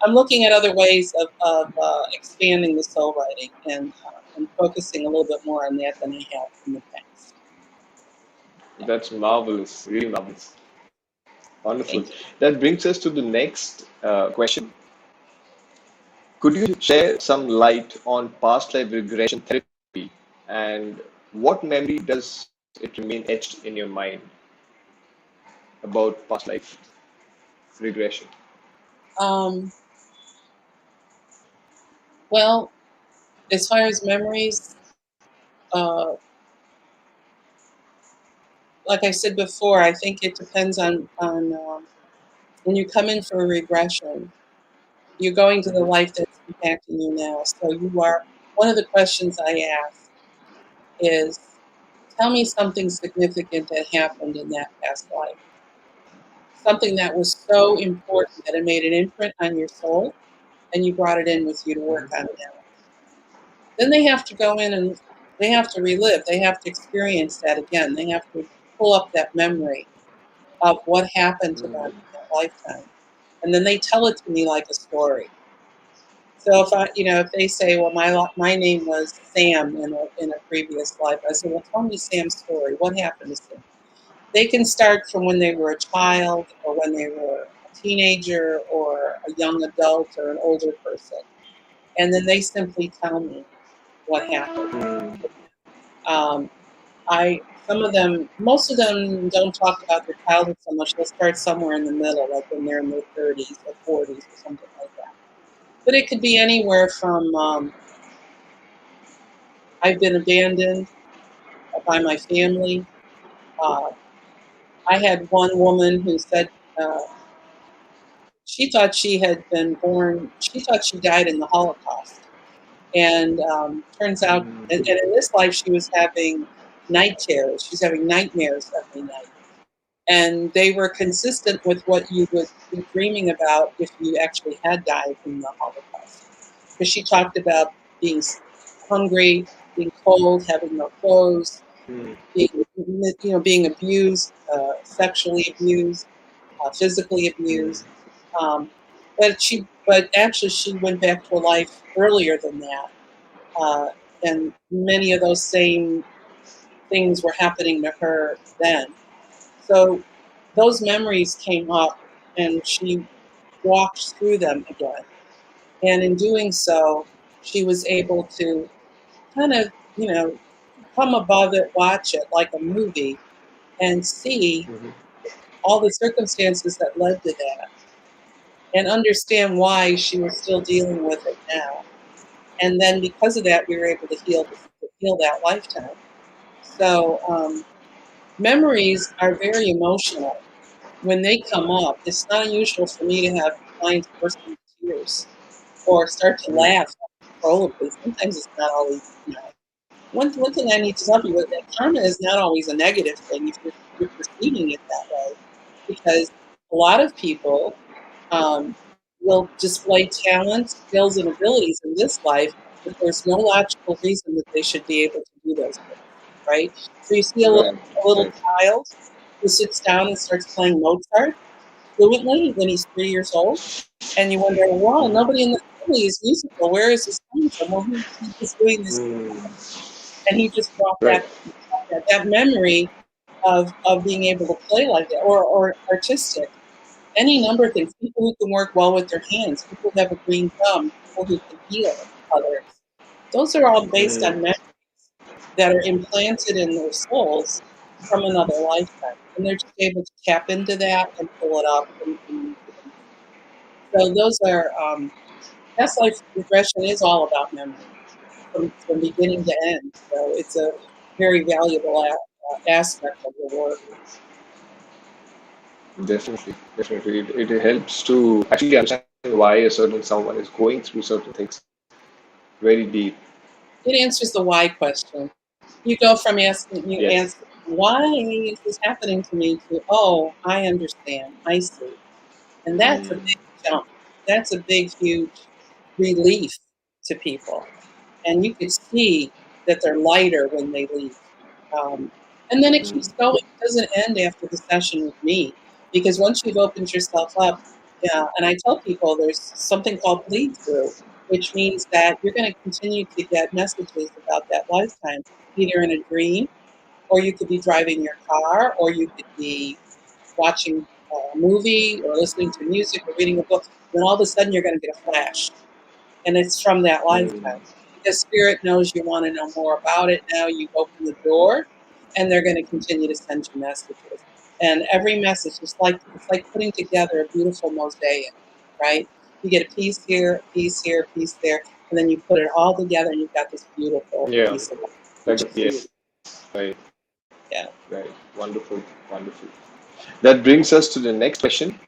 I'm looking at other ways of expanding the soul writing and focusing a little bit more on that than I have in the past. Yeah, That's marvelous. Really marvelous. Wonderful. thank you. That brings us to the next question. Could you share some light on past life regression therapy, and what memory does it remain etched in your mind about past life regression? Um, well, as far as memories, uh, like I said before, I think it depends on when you come in for a regression. You're going to the Hmm. life that's impacting you now. So you are. One of the questions I ask is, tell me something significant that happened in that past life. something that was so important that it made an imprint on your soul, and you brought it in with you to work on it now. Then they have to go in and they have to relive. They have to experience that again. They have to pull up that memory of what happened to them in that lifetime. And then they tell it to me like a story. So if if they say, well, my name was Sam in a previous life, I say, well, tell me Sam's story. What happened to Sam? They can start from when they were a child, or when they were a teenager, or a young adult, or an older person, and then they simply tell me what happened. Um, some of them, most of them don't talk about their childhood so much. They'll start somewhere in the middle, like when they're in their 30s or 40s or something like that. But it could be anywhere from I've been abandoned by my family. Uh, I had one woman who said uh, she thought she had been born. She thought she died in the Holocaust, and turns out, and in this life, she was having night terrors. She's having nightmares every night. And they were consistent with what you would be dreaming about if you actually had died in the Holocaust. Because she talked about being hungry, being cold, having no clothes, being, being abused, sexually abused, physically abused. Um, but actually, she went back to a life earlier than that, and many of those same things were happening to her then. So those memories came up, and she walked through them again. And in doing so, she was able to kind of, come above it, watch it like a movie, and see all the circumstances that led to that, and understand why she was still dealing with it now. And then because of that, we were able to heal that lifetime. So memories are very emotional. When they come up, it's not unusual for me to have clients burst into tears or start to laugh uncontrollably. Sometimes it's not always, one thing I need to tell you is that karma is not always a negative thing if you're perceiving it that way, because a lot of people will display talents, skills, and abilities in this life, but there's no logical reason that they should be able to do those things, right? So you see Right, a little right. child who sits down and starts playing Mozart fluently when he's 3 years old, and you wonder, wow, nobody in the family is musical. Where is this coming from? Well, he's just doing this, and he just brought Right. that memory of being able to play like that, or artistic. Any number of things. People who can work well with their hands, people who have a green thumb, people who can heal others. Those are all based on memories that are implanted in their souls from another lifetime, and they're just able to tap into that and pull it up and so those are past life regression is all about memory from beginning to end. So it's a very valuable aspect of the work. Definitely, definitely. It helps to actually understand why a certain someone is going through certain things very deep. It answers the why question. You go from you Yes. answer why is this happening to me to, oh, I understand, I see, and that's a big jump. That's a big, huge relief to people. And you could see that they're lighter when they leave. And then it keeps going. It doesn't end after the session with me, because once you've opened yourself up, yeah, and I tell people there's something called bleed through, which means that you're going to continue to get messages about that lifetime, either in a dream, or you could be driving your car, or you could be watching a movie, or listening to music, or reading a book. Then all of a sudden, you're going to get a flash, and it's from that lifetime. Because spirit knows you want to know more about it. Now you open the door, and they're going to continue to send you messages. And every message is like it's like putting together a beautiful mosaic, right? You get a piece here, a piece here, a piece there, and then you put it all together, and you've got this beautiful Yeah. piece of art, Like, which is you. yes. Right. Yeah. Right. Wonderful. Wonderful. That brings us to the next question.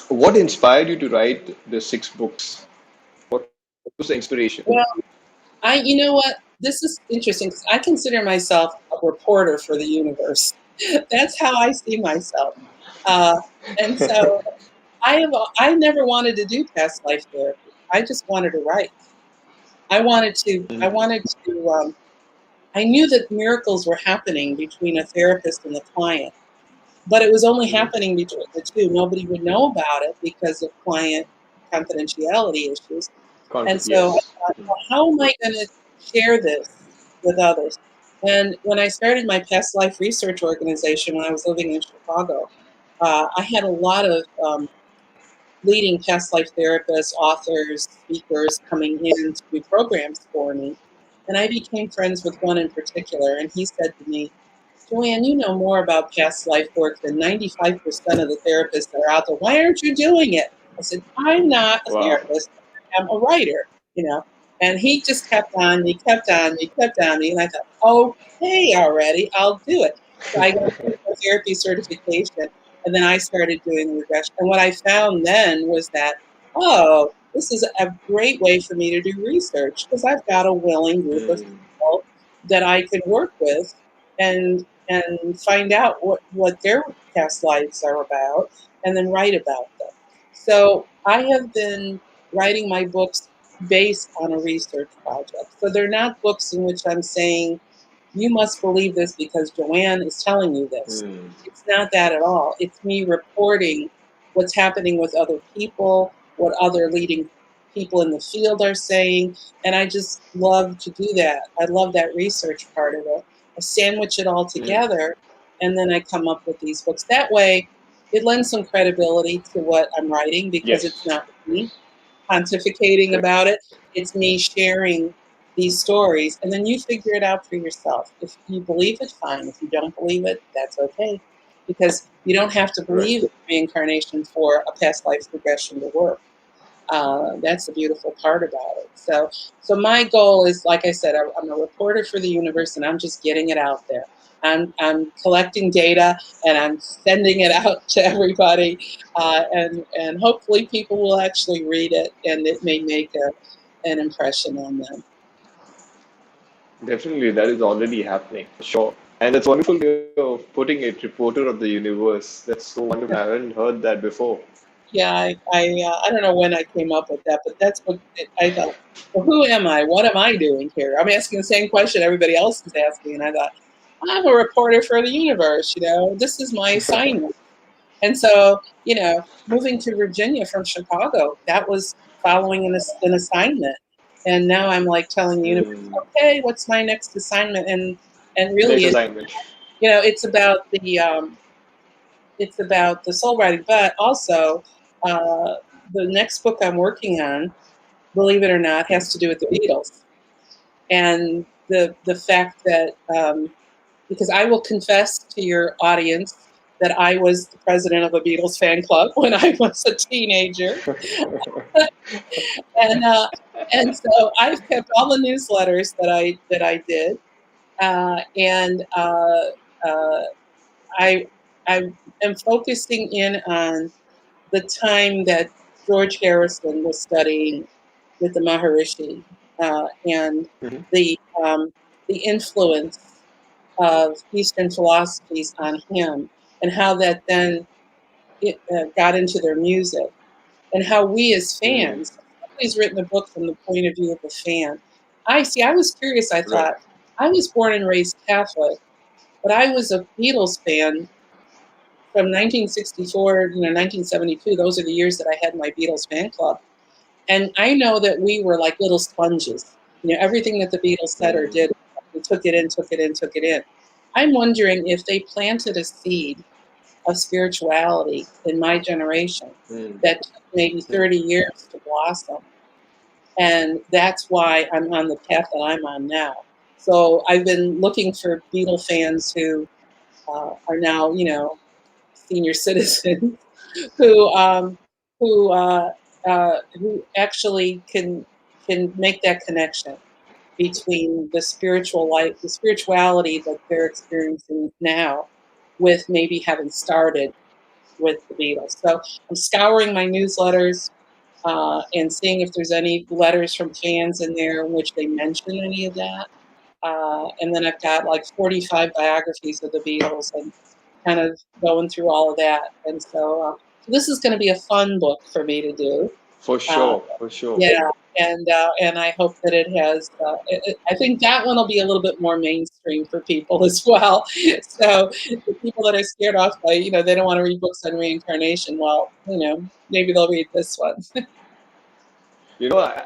What inspired you to write the 6 books? What was the inspiration? Well, you know what? This is interesting because I consider myself a reporter for the universe. That's how I see myself. Uh, and so I never wanted to do past life therapy. I just wanted to write. I Mm. wanted to, I knew that miracles were happening between a therapist and the client, but it was only Mhm. happening between the two. Nobody would know about it because of client confidentiality issues. And Conflict, so I yes. thought, well, how am I going to share this with others? And when I started my past life research organization when I was living in Chicago, I had a lot of leading past life therapists, authors, speakers coming in to do programs for me. And I became friends with one in particular, and he said to me, Joanne, you know more about past life work than 95% of the therapists that are out there. Why aren't you doing it? I said, I'm not a Wow. therapist. I'm a writer, you know. And he just kept on me, kept on me, kept on me. And I thought, okay, already, I'll do it. So I got a therapy certification, and then I started doing regression. And what I found then was that, oh, this is a great way for me to do research because I've got a willing group of Mm. people that I can work with and find out what their past lives are about and then write about them. So I have been writing my books based on a research project. So they're not books in which I'm saying, you must believe this because Joanne is telling you this. Mm. It's not that at all. It's me reporting what's happening with other people, what other leading people in the field are saying. And I just love to do that. I love that research part of it. I sandwich it all Mm. together and then I come up with these books. That way, it lends some credibility to what I'm writing because it's Yes. not me pontificating Correct. about it. It's me sharing these stories, and then you figure it out for yourself. If you believe it, fine. If you don't believe it, that's okay, because you don't have to Right. believe in reincarnation for a past life regression to work. That's the beautiful part about it. So my goal is, like I said, I'm a reporter for the universe, and I'm just getting it out there. I'm collecting data and I'm sending it out to everybody, and hopefully people will actually read it, and it may make an impression on them. Definitely, that is already happening, for sure. And that's wonderful way of putting it, reporter of the universe. That's so wonderful. I haven't heard that before. Yeah, I don't know when I came up with that, but that's what I thought. Well, who am I? What am I doing here? I'm asking the same question everybody else is asking, and I thought, I'm a reporter for the universe. This is my assignment. And so, moving to Virginia from Chicago, that was following an assignment. And now I'm like telling the universe, Mm. okay, what's my next assignment? And Next really, assignment. it's about the soul writing, but also uh, the next book I'm working on, believe it or not, has to do with the Beatles and the fact that because I will confess to your audience that I was the president of a Beatles fan club when I was a teenager, and uh, and so I've kept all the newsletters that I did, and uh, I am focusing in on the time that George Harrison was studying with the Maharishi, and Mhm. the um, the influence of Eastern philosophies on him, and how that then got into their music, and how we as Mm. fans, somebody's written a book from the point of view of a fan. I see. I was curious. I Right. thought I was born and raised Catholic, but I was a Beatles fan from 1964, 1972. Those are the years that I had my Beatles fan club. And I know that we were like little sponges. Everything that the Beatles said or Mm. did, we took it in, took it in, took it in. I'm wondering if they planted a seed of spirituality in my generation Mm. that took maybe Mm. 30 years to blossom. And that's why I'm on the path that I'm on now. So I've been looking for Beatle fans who are now, senior citizens who who actually can make that connection between the spiritual life, the spirituality that they're experiencing now, with maybe having started with the Beatles. So I'm scouring my newsletters and seeing if there's any letters from fans in there in which they mention any of that. And then I've got like 45 biographies of the Beatles, and kind of going through all of that. And so this is going to be a fun book for me to do. For Uh, sure, for sure. yeah, and I hope that it has. I think that one will be a little bit more mainstream for people as well. So the people that are scared off by, they don't want to read books on reincarnation. Well, maybe they'll read this one.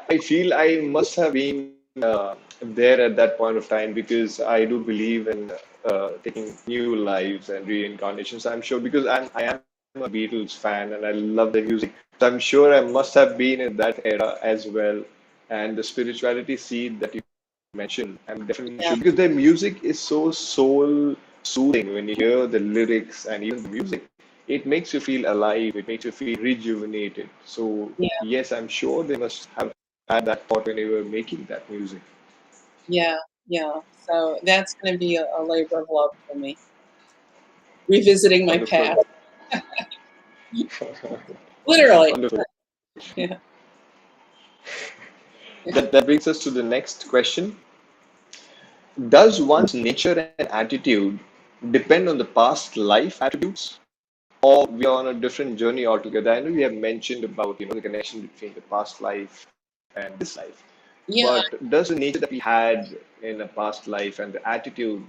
I feel I must have been there at that point of time because I do believe in taking new lives and reincarnations. I'm sure because I am a Beatles fan and I love their music. So I'm sure I must have been in that era as well. And the spirituality seed that you mentioned, I'm definitely Yeah, sure because their music is so soul soothing when you hear the lyrics and even the music. It makes you feel alive, it makes you feel rejuvenated. So, yeah, yes, I'm sure they must have had that thought when they were making that music. yeah, yeah. So that's going to be a labor of love for me, revisiting my Wonderful. past, literally. Wonderful. Yeah, That brings us to the next question. Does one's nature and attitude depend on the past life attributes, or we are on a different journey altogether? I know you have mentioned about, the connection between the past life and this life, yeah. but does the nature that we had in a past life and the attitude,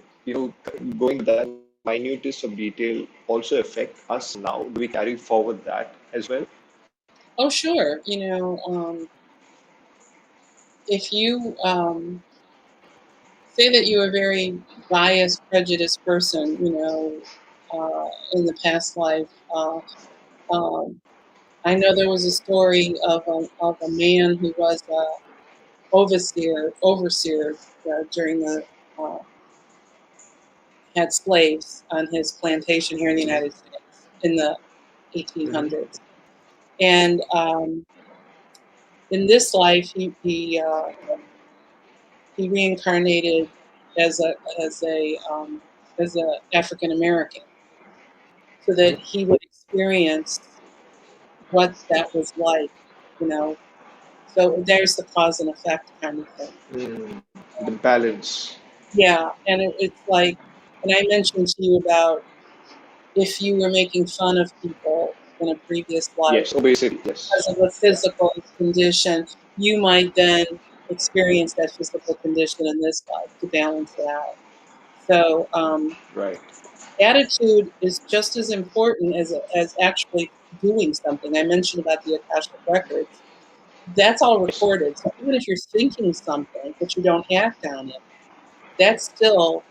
going to that minutest of detail also affect us now? Do we carry forward that as well? Oh, sure. If you say that you're a very biased, prejudiced person, in the past life. Um, I know there was a story of a man who was overseer during uh, had slaves on his plantation here in the United States in the Hmm. 1800s, and in this life he reincarnated as a as a as a African American so that he would experience what that was like, you know. So there's the cause and effect kind of thing. Mm, the balance. Yeah, and it's like, and I mentioned to you about if you were making fun of people in a previous life Yes, obesity. Yes. because of a physical condition, you might then experience that physical condition in this life to balance it out. So Right. attitude is just as important as actually doing something. I mentioned about the Akashic records. That's all Yes. recorded. So even if you're thinking something but you don't act on it, that's still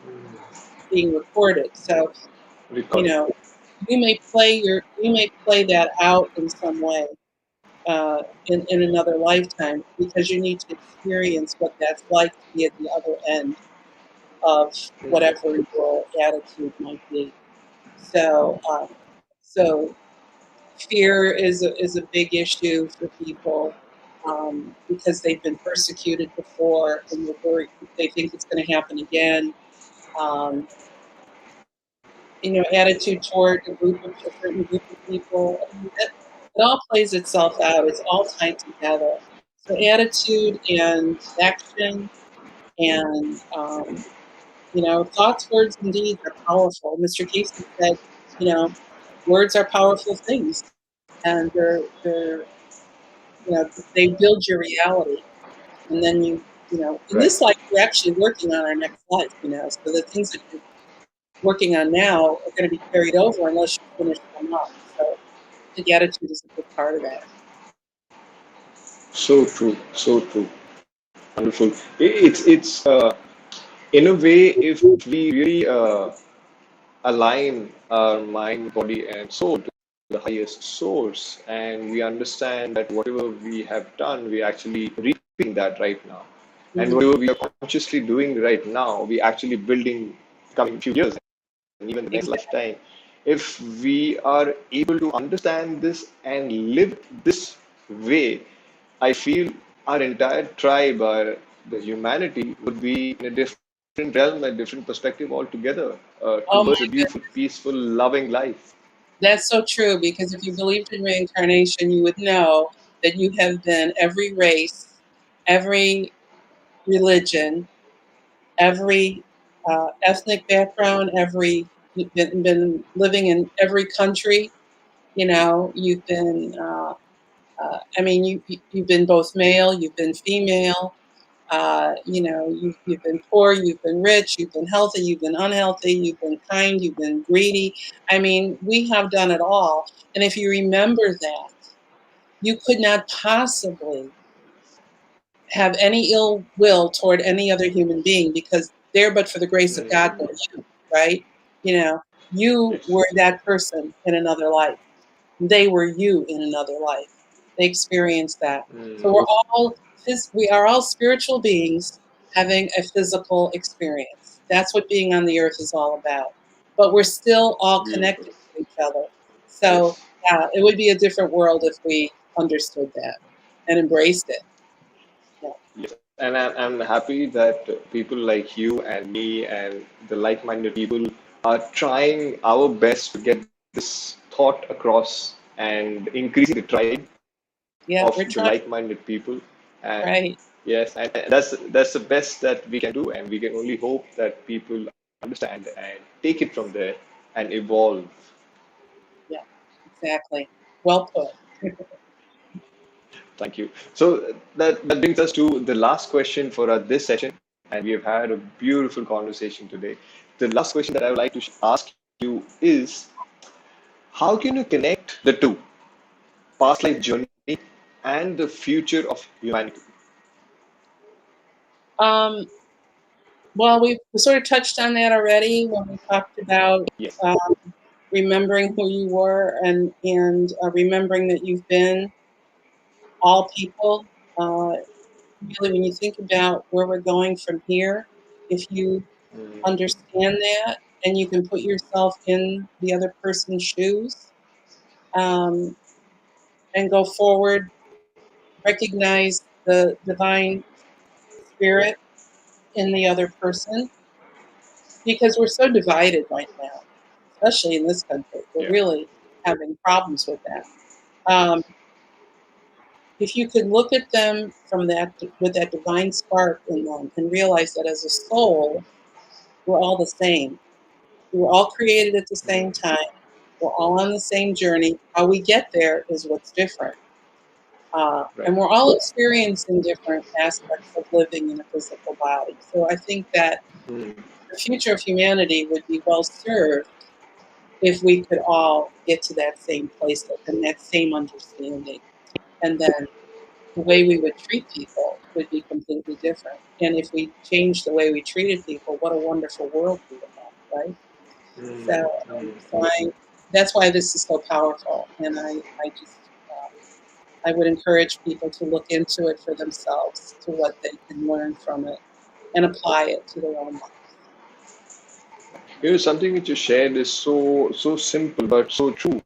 being recorded. So, you Recorded. know, you may play that out in some way in another lifetime because you need to experience what that's like to be at the other end of whatever your attitude might be. So, so fear is a big issue for people because they've been persecuted before and they're worried, they think it's going to happen again. Um, attitude toward a certain group of people. I mean, it all plays itself out. It's all tied together. So attitude and action and thoughts, words, and deeds are powerful. Mr. Casey said, you know, words are powerful things, and they build your reality, and then in Right. this life we're actually working on our next life. So the things that you're working on now are going to be carried over unless you finish them up. So the attitude is a big part of that. So true. So true. Wonderful. It's in a way, if we really align our mind, body, and soul to the highest source, and we understand that whatever we have done, we actually reaping that right now, and Hmm. whatever we are consciously doing right now, we actually building coming few years and even the next Exactly. lifetime. If we are able to understand this and live this way, I feel our entire tribe, the humanity, would be in a different realm, a different perspective altogether, Oh towards a my beautiful, goodness. peaceful, loving life. That's so true because if you believed in reincarnation, you would know that you have been every race, every religion, every ethnic background, every You've been living in every country. You know, you've been. I mean, you've been both male, you've been female. You know, you've been poor, you've been rich, you've been healthy, you've been unhealthy, you've been kind, you've been greedy. I mean, we have done it all. And if you remember that, you could not possibly have any ill will toward any other human being because there, but for the grace of God, Mm, were you, right? You know, you yes. were that person in another life. They were you in another life. They experienced that. So Mm, we are all spiritual beings having a physical experience. That's what being on the earth is all about. But we're still all beautiful. connected to each other. So Yes. yeah, it would be a different world if we understood that and embraced it. Yeah, Yes. And I'm happy that people like you and me and the like-minded people are trying our best to get this thought across and increasing the tribe yeah, of we're the trying. like-minded people. And Right. yes, and that's the best that we can do, and we can only hope that people understand and take it from there and evolve. Yeah, exactly. Well put. Thank you. So that brings us to the last question for this session, and we have had a beautiful conversation today. The last question that I would like to ask you is, how can you connect the two, past life journey and the future of humanity? Um, well, we sort of touched on that already when we talked about Yes. um, remembering who you were and remembering that you've been all people. Really, when you think about where we're going from here, if you Mm, understand that and you can put yourself in the other person's shoes um, and go forward, recognize the divine spirit in the other person, because we're so divided right now, especially in this country. We're yeah. really having problems with that. Um, if you could look at them from that with that divine spark in them and realize that as a soul, we're all the same. We were all created at the same Mm, time. We're all on the same journey. How we get there is what's different. And right. we're all experiencing different aspects of living in a physical body. So I think that Mm, the future of humanity would be well served if we could all get to that same place and that same understanding. And then the way we would treat people would be completely different. And if we changed the way we treated people, what a wonderful world we would have, right? So, mm, mm. that's why this is so powerful. And I just, I would encourage people to look into it for themselves, to what they can learn from it and apply it to their own lives. You know, something which you shared is so simple but so true,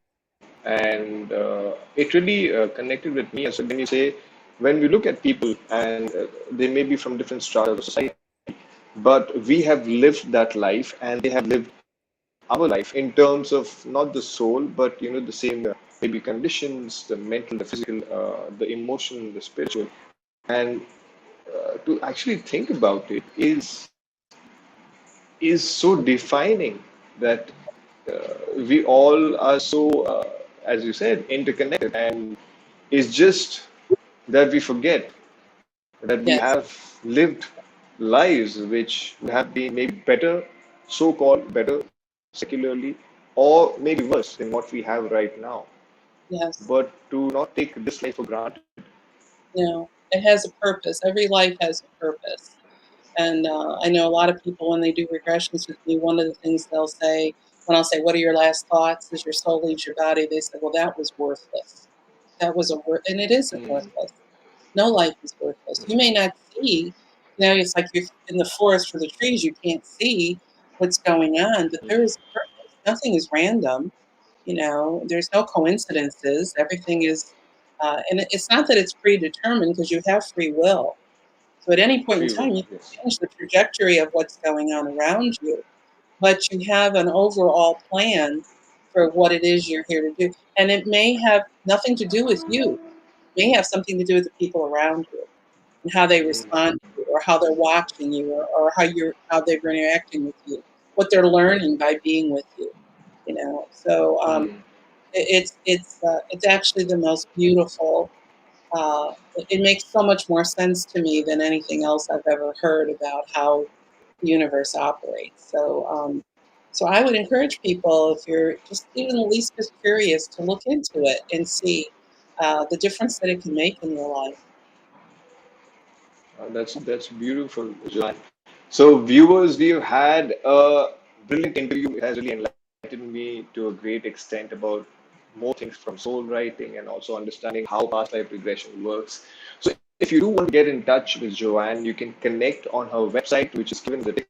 and it really connected with me as well when you say, when we look at people and they may be from different strata of society, but we have lived that life and they have lived our life in terms of not the soul, but you know, the same maybe conditions, the mental, the physical, the emotional, the spiritual. And to actually think about it is so defining that we all are so, as you said, interconnected, and it's just that we forget that we Yes, have lived lives which would have been maybe better, so-called better secularly, or maybe worse than what we have right now. yes. But to not take this life for granted. It has a purpose. Every life has a purpose. And I know a lot of people, when they do regressions with me, one of the things they'll say, when I'll say, "What are your last thoughts as your soul leaves your body?" They say, "Well, that was worthless. That was and it isn't Mm, worthless. No life is worthless. You may not see, it's like you're in the forest for the trees, you can't see what's going on, but there is a purpose. Nothing is random, there's no coincidences. Everything is, and it's not that it's predetermined because you have free will. So at any point in free will, time, you yes. can change the trajectory of what's going on around you, but you have an overall plan for what it is you're here to do. And it may have nothing to do with you. It may have something to do with the people around you and how they Mm, respond to you or how they're watching you or how they're interacting with you. what they're learning by being with you. So Mm. it's actually the most beautiful. It makes so much more sense to me than anything else I've ever heard about how the universe operates. So I would encourage people, if you're just even the least bit curious, to look into it and see the difference that it can make in your life. That's beautiful, Joanne. So, viewers, we've had a brilliant interview. It has really enlightened me to a great extent about more things from soul writing and also understanding how past life regression works. So, if you do want to get in touch with Joanne, you can connect on her website, which is given in the ticker.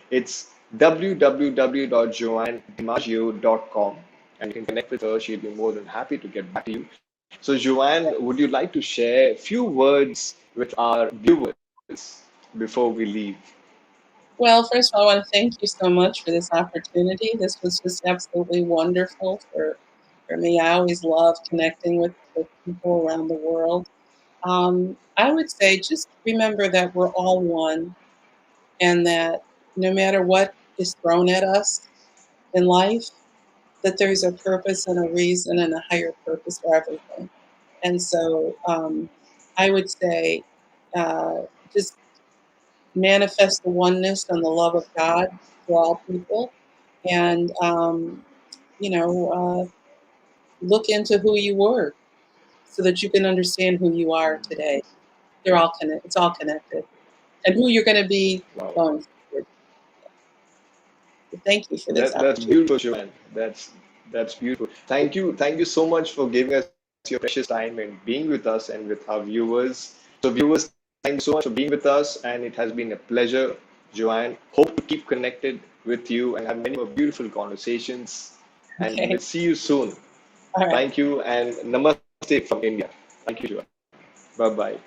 It's www.joannedimaggio.com, and you can connect with her. She'll be more than happy to get back to you. So, Joanne, would you like to share a few words with our viewers before we leave? Well, first of all, I want to thank you so much for this opportunity. This was just absolutely wonderful for me. I always love connecting with people around the world. I would say just remember that we're all one, and that no matter what is thrown at us in life, that there's a purpose and a reason and a higher purpose for everything. And so I would say uh, just manifest the oneness and the love of God to all people, and look into who you were so that you can understand who you are today. They're all connected. It's all connected, and who you're going to be Wow. going forward. So thank you for this That's opportunity. beautiful, Joanne. That's beautiful. Thank you so much for giving us your precious time and being with us and with our viewers. So, viewers, thank you so much for being with us, and it has been a pleasure, Joanne. Hope to keep connected with you and have many more beautiful conversations. And Okay. we'll see you soon. All right. Thank you, and namaste from India. Thank you, Joanne. Bye bye.